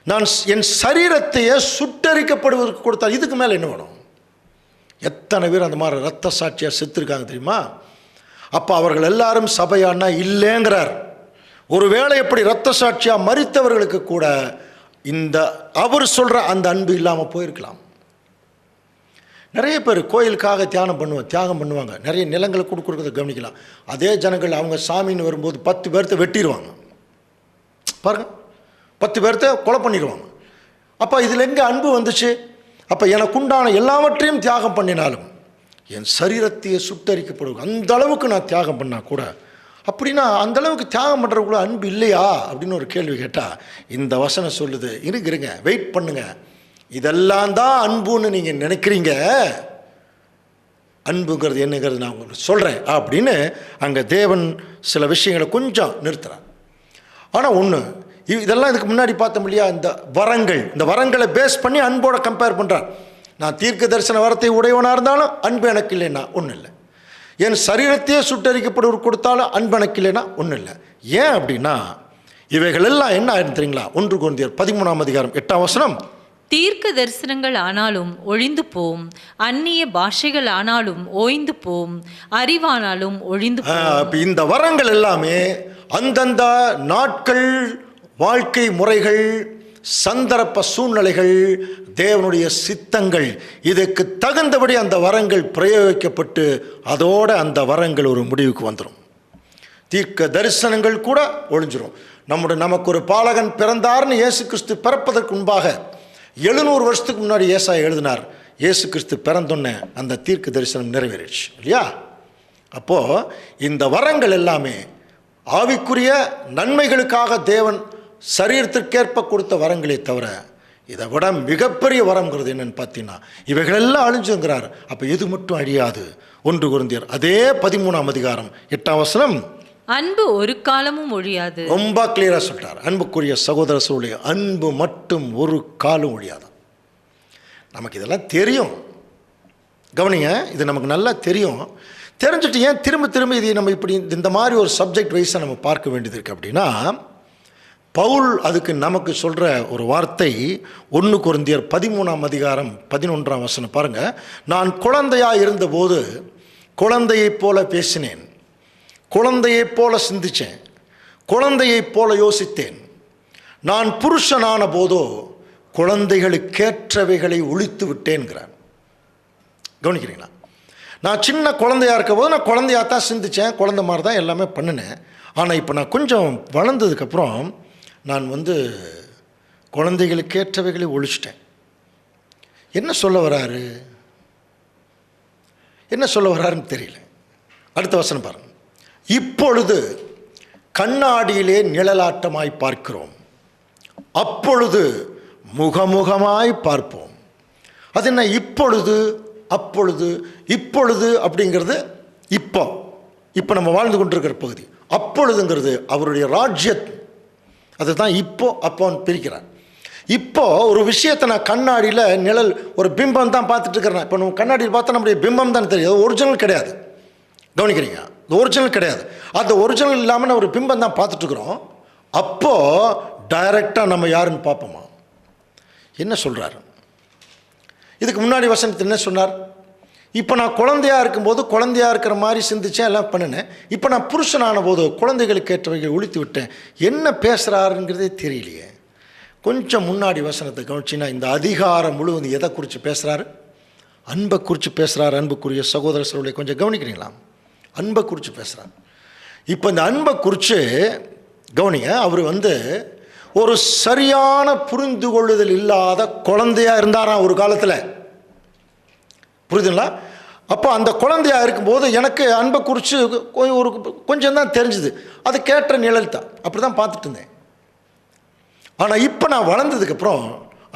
நான் என் சரீரத்தையே சுட்டரிக்கப்படுவதற்கு கொடுத்தால் இதுக்கு மேலே என்ன வேணும்? எத்தனை பேர் அந்த மாதிரி ரத்த சாட்சியாக செத்துருக்காங்க தெரியுமா? அப்போ அவர்கள் எல்லாரும் சபையானா இல்லைங்கிறார். ஒருவேளை எப்படி ரத்த சாட்சியாக மரித்தவர்களுக்கு கூட இந்த அவர் சொல்கிற அந்த அன்பு இல்லாமல் போயிருக்கலாம். நிறைய பேர் கோயிலுக்காக தியாகம் பண்ணுவாங்க. நிறைய நிலங்களை கொடுக்குறத கவனிக்கலாம். அதே ஜனங்கள் அவங்க சாமின்னு வரும்போது 10 பேர்த்த வெட்டிடுவாங்க. பாருங்க, 10 பேர்த்த கொலை பண்ணிடுவாங்க. அப்போ இதில் எங்கே அன்பு வந்துச்சு? அப்போ எனக்குண்டான எல்லாவற்றையும் தியாகம் பண்ணினாலும் என் சரீரத்தையே சுட்டரிக்கப்படுவது, அந்த அளவுக்கு நான் தியாகம் பண்ணால் கூட, அப்படின்னா அந்த அளவுக்கு தியாகம் பண்ணுறவங்கள அன்பு இல்லையா அப்படின்னு ஒரு கேள்வி கேட்டால் இந்த வசனம் சொல்லுது, இருங்க வெயிட் பண்ணுங்க, இதெல்லாம் தான் அன்புன்னு நீங்கள் நினைக்கிறீங்க, அன்புங்கிறது என்னங்கிறது நான் உங்களுக்கு சொல்கிறேன் அப்படின்னு அங்கே தேவன் சில விஷயங்களை கொஞ்சம் நிறுத்துகிறார். ஆனால் ஒன்று, இதெல்லாம் இதுக்கு முன்னாடி பார்த்தோம் இல்லையா? இந்த வரங்களை பேஸ் பண்ணி அன்போட கம்பேர் பண்ணுறார். நான் தீர்க்க தரிசன வரத்தை உடையவனாக இருந்தாலும் அன்பு எனக்கு இல்லைன்னா ஒன்றும் இல்லை. என் சரீரத்தையே சுட்டரிக்கப்படுவது கொடுத்தாலும் அன்பு எனக்கு இல்லைன்னா ஒன்றும் இல்லை. ஏன் அப்படின்னா இவைகள் எல்லாம் என்ன ஆயிரும் தெரியுங்களா? 1 கொரிந்தியர் 13:8. தீர்க்க தரிசனங்கள் ஆனாலும் ஒழிந்து போம், அந்நிய பாஷைகள் ஆனாலும் ஓய்ந்து போம், அறிவானாலும் ஒழிந்து போம். இந்த வரங்கள் எல்லாமே அந்தந்த நாட்கள், வாழ்க்கை முறைகள், சந்தர்ப்ப சூழ்நிலைகள், தேவனுடைய சித்தங்கள், இதுக்கு தகுந்தபடி அந்த வரங்கள் பிரயோகிக்கப்பட்டு அதோடு அந்த வரங்கள் ஒரு முடிவுக்கு வந்துடும். தீர்க்க தரிசனங்கள் கூட ஒழிஞ்சிரும். நமக்கு ஒரு பாலகன் பிறந்தார்னு இயேசு கிறிஸ்து பிறப்பதற்கு முன்பாக 700 வருஷத்துக்கு முன்னாடி ஏசாயா எழுதினார். இயேசு கிறிஸ்து பிறந்தோன்னே அந்த தீர்க்க தரிசனம் நிறைவேறிடுச்சு இல்லையா? அப்போது இந்த வரங்கள் எல்லாமே ஆவிக்குரிய நன்மைகளுக்காக தேவன் சரீரத்திற்கேற்ப கொடுத்த வரங்களே தவிர, இதை விட மிகப்பெரிய வரம்ங்கிறது என்னன்னு பார்த்தீங்கன்னா இவைகளெல்லாம் அழிஞ்சுங்கிறார். அப்போ எது மட்டும் அழியாது? 1 கொரிந்தியர் அதே 13:8. அன்பு ஒரு காலமும் ஒழியாது. ரொம்ப கிளியராக சொல்லிட்டார். அன்புக்குரிய சகோதர சூழலே, அன்பு மட்டும் ஒரு காலம் ஒழியாது. நமக்கு இதெல்லாம் தெரியும், கவனிங்க, இது நமக்கு நல்லா தெரியும். தெரிஞ்சுட்டு ஏன் திரும்ப இதை நம்ம இப்படி இந்த மாதிரி ஒரு சப்ஜெக்ட் வைஸாக நம்ம பார்க்க வேண்டியது இருக்குது அப்படின்னா, பவுல் அதுக்கு நமக்கு சொல்கிற ஒரு வார்த்தை 1 கொரிந்தியர் 13:11 பாருங்கள். நான் குழந்தையாக இருந்தபோது குழந்தையைப் போல பேசினேன், குழந்தையைப் போல சிந்தித்தேன், குழந்தையைப் போல யோசித்தேன். நான் புருஷனான போதோ குழந்தைகளுக்கேற்றவைகளை ஒழித்து விட்டேன்கிறான். கவனிக்கிறீங்களா? நான் சின்ன குழந்தையாக இருக்க போது நான் குழந்தையாக தான் சிந்தித்தேன், குழந்தை மாதிரி தான் எல்லாமே பண்ணினேன். ஆனால் இப்போ நான் கொஞ்சம் வளர்ந்ததுக்கப்புறம் நான் குழந்தைகளுக்கேற்றவைகளை ஒழிச்சிட்டேன். என்ன சொல்ல வராருன்னு தெரியல. அடுத்த வசனம் பாருங்க. இப்பொழுது கண்ணாடியிலே நிழலாட்டமாய் பார்க்கிறோம், அப்பொழுது முகமுகமாய் பார்ப்போம். அது என்ன? இப்பொழுது, அப்பொழுது, இப்பொழுது அப்படிங்கிறது இப்போ இப்போ நம்ம வாழ்ந்து கொண்டிருக்கிற பகுதி. அப்பொழுதுங்கிறது அவருடைய ராஜ்யத், அதுதான் இப்போ அப்போன்னு பிரிக்கிறார். இப்போ ஒரு விஷயத்தை நான் கண்ணாடியில் நிழல் ஒரு பிம்பம் தான் பார்த்துட்டு இருக்கிறேன். இப்போ நம்ம கண்ணாடியில் பார்த்தா நம்முடைய பிம்பம் தான் தெரியும், அது ஒரிஜினல் கிடையாது. கவனிக்கிறீங்க, அது ஒரிஜினல் கிடையாது. அந்த ஒரிஜினல் இல்லாமல் நான் ஒரு பிம்பம் தான் பார்த்துட்ருக்குறோம். அப்போது டைரெக்டாக நம்ம யாருன்னு பார்ப்போமா? என்ன சொல்கிறார்? இதுக்கு முன்னாடி வசனத்தில் என்ன சொன்னார்? இப்போ நான் குழந்தையாக இருக்கும்போது குழந்தையாக இருக்கிற மாதிரி சிந்திச்சேன், எல்லாம் பண்ணினேன். இப்போ நான் புருஷனான போது குழந்தைகளுக்கு ஏற்றவைகள் ஒழித்து விட்டேன். என்ன பேசுகிறாருங்கிறதே தெரியலையே. கொஞ்சம் முன்னாடி வசனத்தை கவனிச்சின்னா இந்த அதிகாரம் முழுவதும் எதை குறித்து பேசுகிறாரு? அன்பை குறித்து பேசுகிறார். அன்புக்குரிய சகோதர சகோதரிகளை கொஞ்சம் கவனிக்கிறீங்களா? அன்பை குறித்து பேசுகிறார். இப்போ இந்த அன்பை குறித்து கவனிங்க. அவர் ஒரு சரியான புரிந்து கொள்ளுதல் இல்லாத குழந்தையாக இருந்தாராம் ஒரு காலத்தில். புரியுதுங்களா? அப்போ அந்த குழந்தையாக இருக்கும்போது எனக்கு அன்பை குறித்து கொஞ்சம் தான் தெரிஞ்சுது. அது கேட்ட நிழல் தான், அப்படி தான் பார்த்துட்டு இருந்தேன். ஆனால் இப்போ நான் வளர்ந்ததுக்கப்புறம்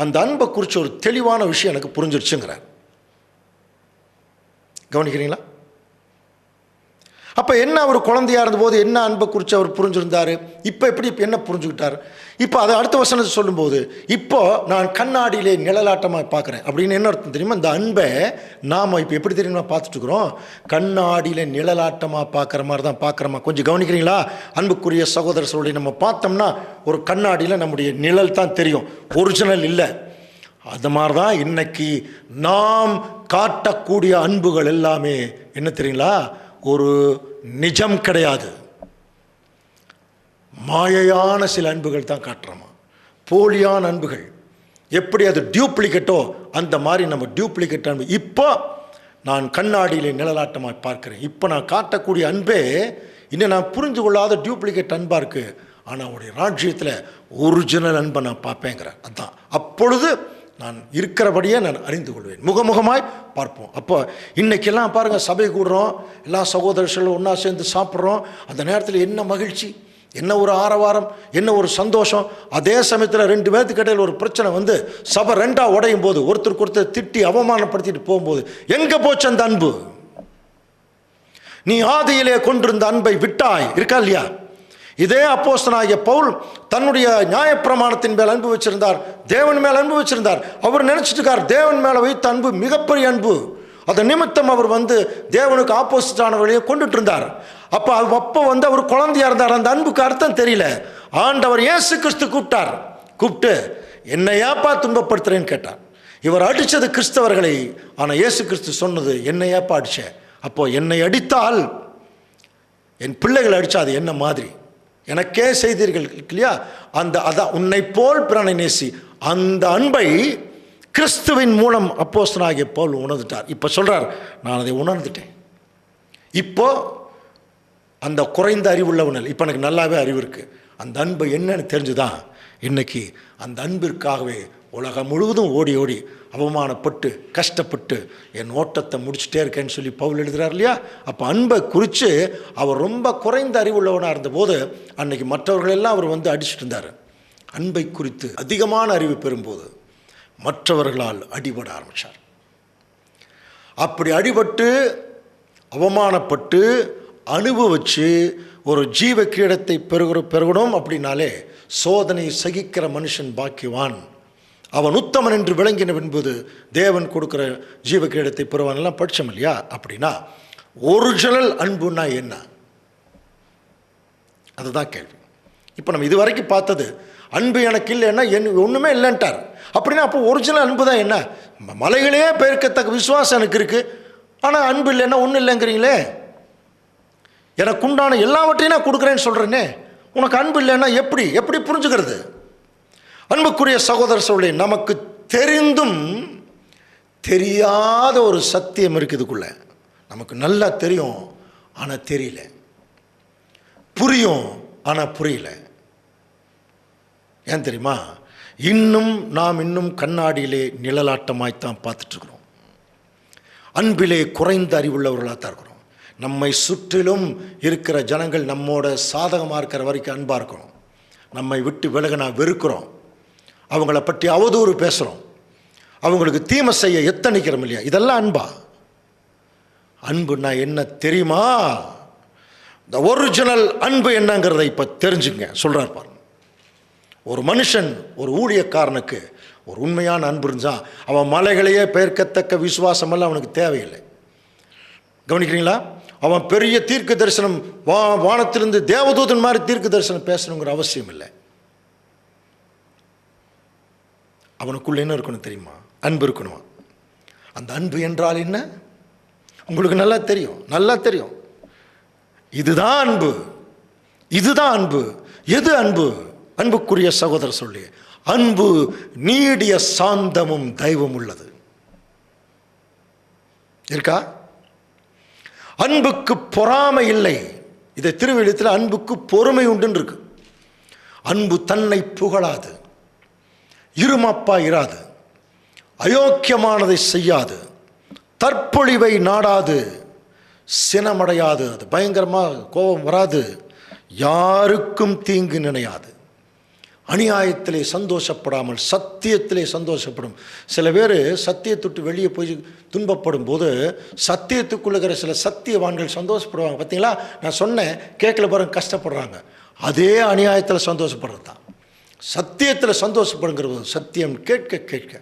அந்த அன்பை குறித்து ஒரு தெளிவான விஷயம் எனக்கு புரிஞ்சிருச்சுங்கிறார். கவனிக்கிறீங்களா? அப்போ என்ன, அவர் குழந்தையாக இருந்தபோது என்ன அன்பை குறித்து அவர் புரிஞ்சுருந்தார், இப்போ எப்படி என்ன புரிஞ்சுக்கிட்டார்? இப்போ அதை அடுத்த வசனத்தை சொல்லும்போது, இப்போ நான் கண்ணாடியிலே நிழலாட்டமாக பார்க்குறேன் அப்படின்னு என்ன அர்த்தம் தெரியுமா? இந்த அன்பை நாம் இப்போ எப்படி தெரியுமா பார்த்துட்ருக்குறோம்? கண்ணாடியில் நிழலாட்டமாக பார்க்குற மாதிரி தான் பார்க்குறோமா? கொஞ்சம் கவனிக்கிறீங்களா? அன்புக்குரிய சகோதர சகோதரி, நம்ம பார்த்தோம்னா ஒரு கண்ணாடியில் நம்முடைய நிழல் தான் தெரியும், ஒரிஜினல் இல்லை. அது மாதிரி தான் இன்னைக்கு நாம் காட்டக்கூடிய அன்புகள் எல்லாமே என்ன தெரியுங்களா? ஒரு நிஜம் கிடையாது, மாயையான சில அன்புகள் தான் காட்டுறோமா, போலியான அன்புகள். எப்படி அது டியூப்ளிகேட்டோ அந்த மாதிரி நம்ம டியூப்ளிகேட் அன்பு. இப்போ நான் கண்ணாடியில் நிழலாட்டமாக பார்க்கிறேன். இப்போ நான் காட்டக்கூடிய அன்பே இன்னும் நான் புரிந்து கொள்ளாத டியூப்ளிகேட் அன்பாக இருக்குது. ஆனால் அவருடைய ராஜ்யத்தில் ஒரிஜினல் அன்பை நான் பார்ப்பேங்கிறேன். அதுதான் அப்பொழுது நான் இருக்கிறபடியே நான் அறிந்து கொள்வேன், முகமுகமாய் பார்ப்போம். அப்போ இன்றைக்கெல்லாம் பாருங்கள், சபை கூடுறோம், எல்லா சகோதரர்களும் ஒன்றா சேர்ந்து சாப்பிட்றோம். அந்த நேரத்தில் என்ன மகிழ்ச்சி, என்ன ஒரு ஆரவாரம், என்ன ஒரு சந்தோஷம். அதே சமயத்தில் 2 பேர்த்துக்கு இடையில் ஒரு பிரச்சனை சபை 2ஆ உடையும் போது, ஒருத்தருக்கு ஒருத்தர் திட்டி அவமானப்படுத்திட்டு போகும்போது எங்கே போச்சு அந்த அன்பு? நீ ஆதியிலே கொண்டிருந்த அன்பை விட்டாய், இருக்கா இல்லையா? இதே அப்போஸ்தலனாகிய பவுல் தன்னுடைய நியாயப்பிரமாணத்தின் மேல் அன்பு வச்சிருந்தார், தேவன் மேல் அன்பு வச்சிருந்தார். அவர் நினைச்சிட்டு இருக்கார், தேவன் மேலே வைத்த அன்பு மிகப்பெரிய அன்பு. அதன் நிமித்தம் அவர் தேவனுக்கு ஆப்போசிட்டானவர்களையே கொண்டுட்டு இருந்தார். அப்போ அவர் குழந்தையா இருந்தார். அந்த அன்புக்கு அர்த்தம் தெரியல. ஆண்டவர் இயேசு கிறிஸ்து கூப்பிட்டு என்னை ஏப்பா துன்பப்படுத்துறேன்னு கேட்டார். இவர் அடித்தது கிறிஸ்தவர்களை, ஆனால் இயேசு கிறிஸ்து சொன்னது என்னை ஏப்பா அடிச்ச. அப்போ என்னை அடித்தால் என் பிள்ளைகளை அடித்தா அது என்ன மாதிரி எனக்கே செய்தீர்கள் இல்லையா? அதான் உன்னை போல் பிறனை நேசி. அந்த அன்பை கிறிஸ்துவின் மூலம் அப்போஸ்தலனாகிய பவுல் உணர்ந்துட்டார். இப்போ சொல்கிறார், நான் அதை உணர்ந்துட்டேன். இப்போ அந்த குறைந்த அறிவுள்ளவனல் இப்போ எனக்கு நல்லாவே அறிவு இருக்குது. அந்த அன்பு என்னன்னு தெரிஞ்சுதான் இன்னைக்கு அந்த அன்பிற்காகவே உலகம் முழுவதும் ஓடி ஓடி அவமானப்பட்டு கஷ்டப்பட்டு என் ஓட்டத்தை முடிச்சுட்டே இருக்கேன்னு சொல்லி பவுல் எழுதுகிறார் இல்லையா? அப்போ அன்பை குறித்து அவர் ரொம்ப குறைந்த அறிவுள்ளவனாக இருந்தபோது அன்னைக்கு மற்றவர்களெல்லாம் அவர் அடிச்சுட்டு இருந்தார். அன்பை குறித்து அதிகமான அறிவு பெறும்போது மற்றவர்களால் அடிபட ஆரம்பித்தார். அப்படி அடிபட்டு அவமானப்பட்டு அனுபவித்து ஒரு ஜீவ கிரீடத்தை பெறுகிறோம் அப்படின்னாலே சோதனை சகிக்கிற மனுஷன் பாக்கியவான், அவன் உத்தமன் என்று விளங்கின என்பது தேவன் கொடுக்குற ஜீவ கிரீடத்தை பெறுவானெல்லாம் படித்தோம் இல்லையா? அப்படின்னா ஒரிஜினல் அன்புன்னா என்ன? அதுதான் கேள்வி. இப்போ நம்ம இதுவரைக்கும் பார்த்தது அன்பு எனக்கு இல்லைன்னா ஒன்றுமே இல்லைன்ட்டார். அப்படின்னா அப்போ ஒரிஜினல் அன்பு தான் என்ன? மலைகளே பெயர்க்கத்தக்க விசுவாசம் எனக்கு இருக்குது, ஆனால் அன்பு இல்லைன்னா ஒன்றும் இல்லைங்கிறீங்களே. எனக்கு உண்டான எல்லாவற்றையும் நான் கொடுக்குறேன்னு சொல்கிறேன்னே, உனக்கு அன்பு இல்லைன்னா எப்படி புரிஞ்சுக்கிறது? அன்புக்குரிய சகோதர சகோதரி, நமக்கு தெரிந்தும் தெரியாத ஒரு சத்தியம் இருக்குதுக்குள்ள. நமக்கு நல்லா தெரியும், ஆனால் தெரியல. புரியும், ஆனால் புரியல. ஏன் தெரியுமா? நாம் இன்னும் கண்ணாடியிலே நிழலாட்டமாய்த்தான் பார்த்துட்ருக்குறோம். அன்பிலே குறைந்த அறிவுள்ளவர்களாக தான் இருக்கிறோம். நம்மை சுற்றிலும் இருக்கிற ஜனங்கள் நம்மோட சாதகமாக இருக்கிற வரைக்கும் அன்பாக இருக்கணும். நம்மை விட்டு விலகினா வெறுக்கிறோம், அவங்கள பற்றி அவதூறு பேசுகிறோம், அவங்களுக்கு தீமை செய்ய எத்தனைக்கிறோம் இல்லையா? இதெல்லாம் அன்பா? அன்புன்னா என்ன தெரியுமா? இந்த ஒரிஜினல் அன்பு என்னங்கிறத இப்போ தெரிஞ்சுங்க. சொல்கிறார் பாருங்க. ஒரு மனுஷன், ஒரு ஊழியக்காரனுக்கு ஒரு உண்மையான அன்பு இருந்தால் அவன் மலைகளையே பெயர்க்கத்தக்க விசுவாசமெல்லாம் அவனுக்கு தேவையில்லை. கவனிக்கிறீங்களா? அவன் பெரிய தீர்க்க தரிசனம், வானத்திலிருந்து தேவதூதன் மாதிரி தீர்க்க தரிசனம் பேசணுங்கிற அவசியம் இல்லை. அவனுக்குள்ள என்ன இருக்கணும் தெரியுமா? அன்பு இருக்கணுமா? அந்த அன்பு என்றால் என்ன உங்களுக்கு நல்லா தெரியும், நல்லா தெரியும். இதுதான் அன்பு, இதுதான் அன்பு. எது அன்பு? அன்புக்குரிய சகோதரர் சொல்லி, அன்பு நீடிய சாந்தமும் தயவும் உள்ளது. இருக்கா? அன்புக்கு பொறாமை இல்லை. இதை திருவெளியத்தில் அன்புக்கு பொறுமை உண்டுன்னு இருக்கு. அன்பு தன்னை புகழாது, இருமாப்பா இராது, அயோக்கியமானதை செய்யாது, தற்பொழிவை நாடாது, சினமடையாது, அது பயங்கரமாக கோபம் வராது, யாருக்கும் தீங்கு நினையாது, அநியாயத்திலே சந்தோஷப்படாமல் சத்தியத்திலே சந்தோஷப்படும். சில பேர் சத்தியத்துட்டு வெளியே போய் துன்பப்படும் போது சத்தியத்துக்குள்ள சில சத்தியவான்கள் சந்தோஷப்படுவாங்க. பார்த்தீங்களா? நான் சொன்னேன், கேட்கல பாருங்க, கஷ்டப்படுறாங்க. அதே அநியாயத்தில் சந்தோஷப்படுறது தான். சத்தியத்தில் சந்தோஷப்படுங்கிறது சத்தியம் கேட்க கேட்க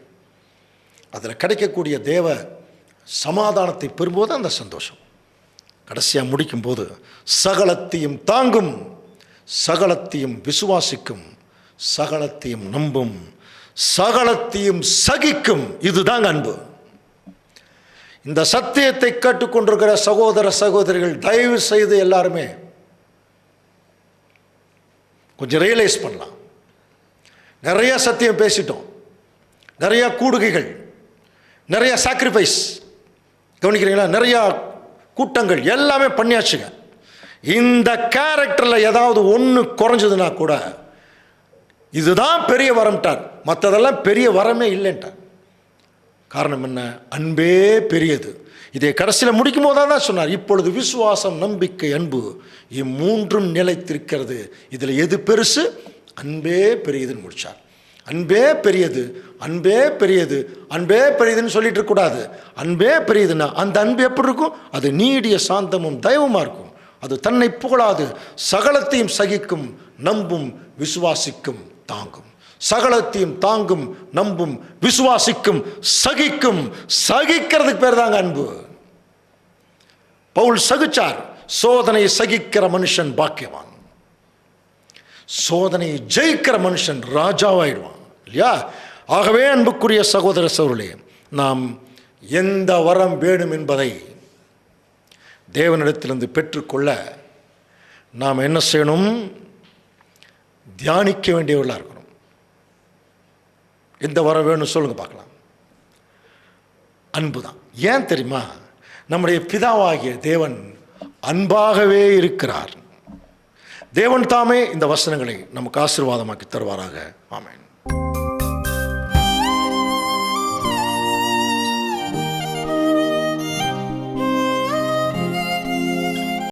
அதில் கிடைக்கக்கூடிய தேவ சமாதானத்தை பெறும்போது அந்த சந்தோஷம். கடைசியாக முடிக்கும்போது சகலத்தையும் தாங்கும், சகலத்தையும் விசுவாசிக்கும், சகலத்தையும் நம்பும், சகலத்தையும் சகிக்கும். இதுதான் அன்பு. இந்த சத்தியத்தை கேட்டுக்கொண்டிருக்கிற சகோதர சகோதரிகள் தயவு செய்து எல்லாருமே கொஞ்சம் ரியலைஸ் பண்ணலாம். நிறைய சத்தியம் பேசிட்டோம், நிறைய கூடுகைகள், நிறைய சாக்ரிஃபைஸ், கவனிக்கிறீங்களா? நிறைய கூட்டங்கள் எல்லாமே பண்ணியாச்சுங்க. இந்த கேரக்டரில் ஏதாவது ஒன்று குறைஞ்சதுன்னா கூட இதுதான் பெரிய வரம்ட்டார், மற்றதெல்லாம் பெரிய வரமே இல்லைன்ட்டார். காரணம் என்ன? அன்பே பெரியது. இதை கடைசியில் முடிக்கும் போது தான் சொன்னார், இப்பொழுது விசுவாசம், நம்பிக்கை, அன்பு இம்மூன்றும் நிலைத்திருக்கிறது, இதில் எது பெருசு? அன்பே பெரியதுன்னு முடிச்சார். அன்பே பெரியது, அன்பே பெரியது, அன்பே பெரியதுன்னு சொல்லிட்டு இருக்கக்கூடாது. அன்பே பெரியதுன்னா அந்த அன்பு எப்படி இருக்கும்? அது நீடிய சாந்தமும் தயவுமா இருக்கும். அது தன்னை புகழாது, சகலத்தையும் சகிக்கும், நம்பும், விசுவாசிக்கும், தாங்கும். சகலத்தையும் தாங்கும், நம்பும், விசுவாசிக்கும், சகிக்கும். சகிக்கிறதுக்கு பேர் தாங்க அன்பு. பவுல் சகிச்சார். சோதனை சகிக்கிற மனுஷன் பாக்கியவான், சோதனையை ஜெயிக்கிற மனுஷன் ராஜாவாயிடுவான், இல்லையா? ஆகவே அன்புக்குரிய சகோதர சகோதரர்களே, நாம் எந்த வரம் வேணும் என்பதை தேவனிடத்திலிருந்து பெற்றுக்கொள்ள நாம் என்ன செய்யணும்? தியானிக்க வேண்டியவர்களாக இருக்கணும். எந்த வரம் வேணும் சொல்லுங்க பார்க்கலாம். அன்பு தான். ஏன் தெரியுமா? நம்முடைய பிதாவாகிய தேவன் அன்பாகவே இருக்கிறார். தேவன் தாமே இந்த வசனங்களை நமக்கு ஆசீர்வாதமாக்கி தருவாராக. ஆமென்.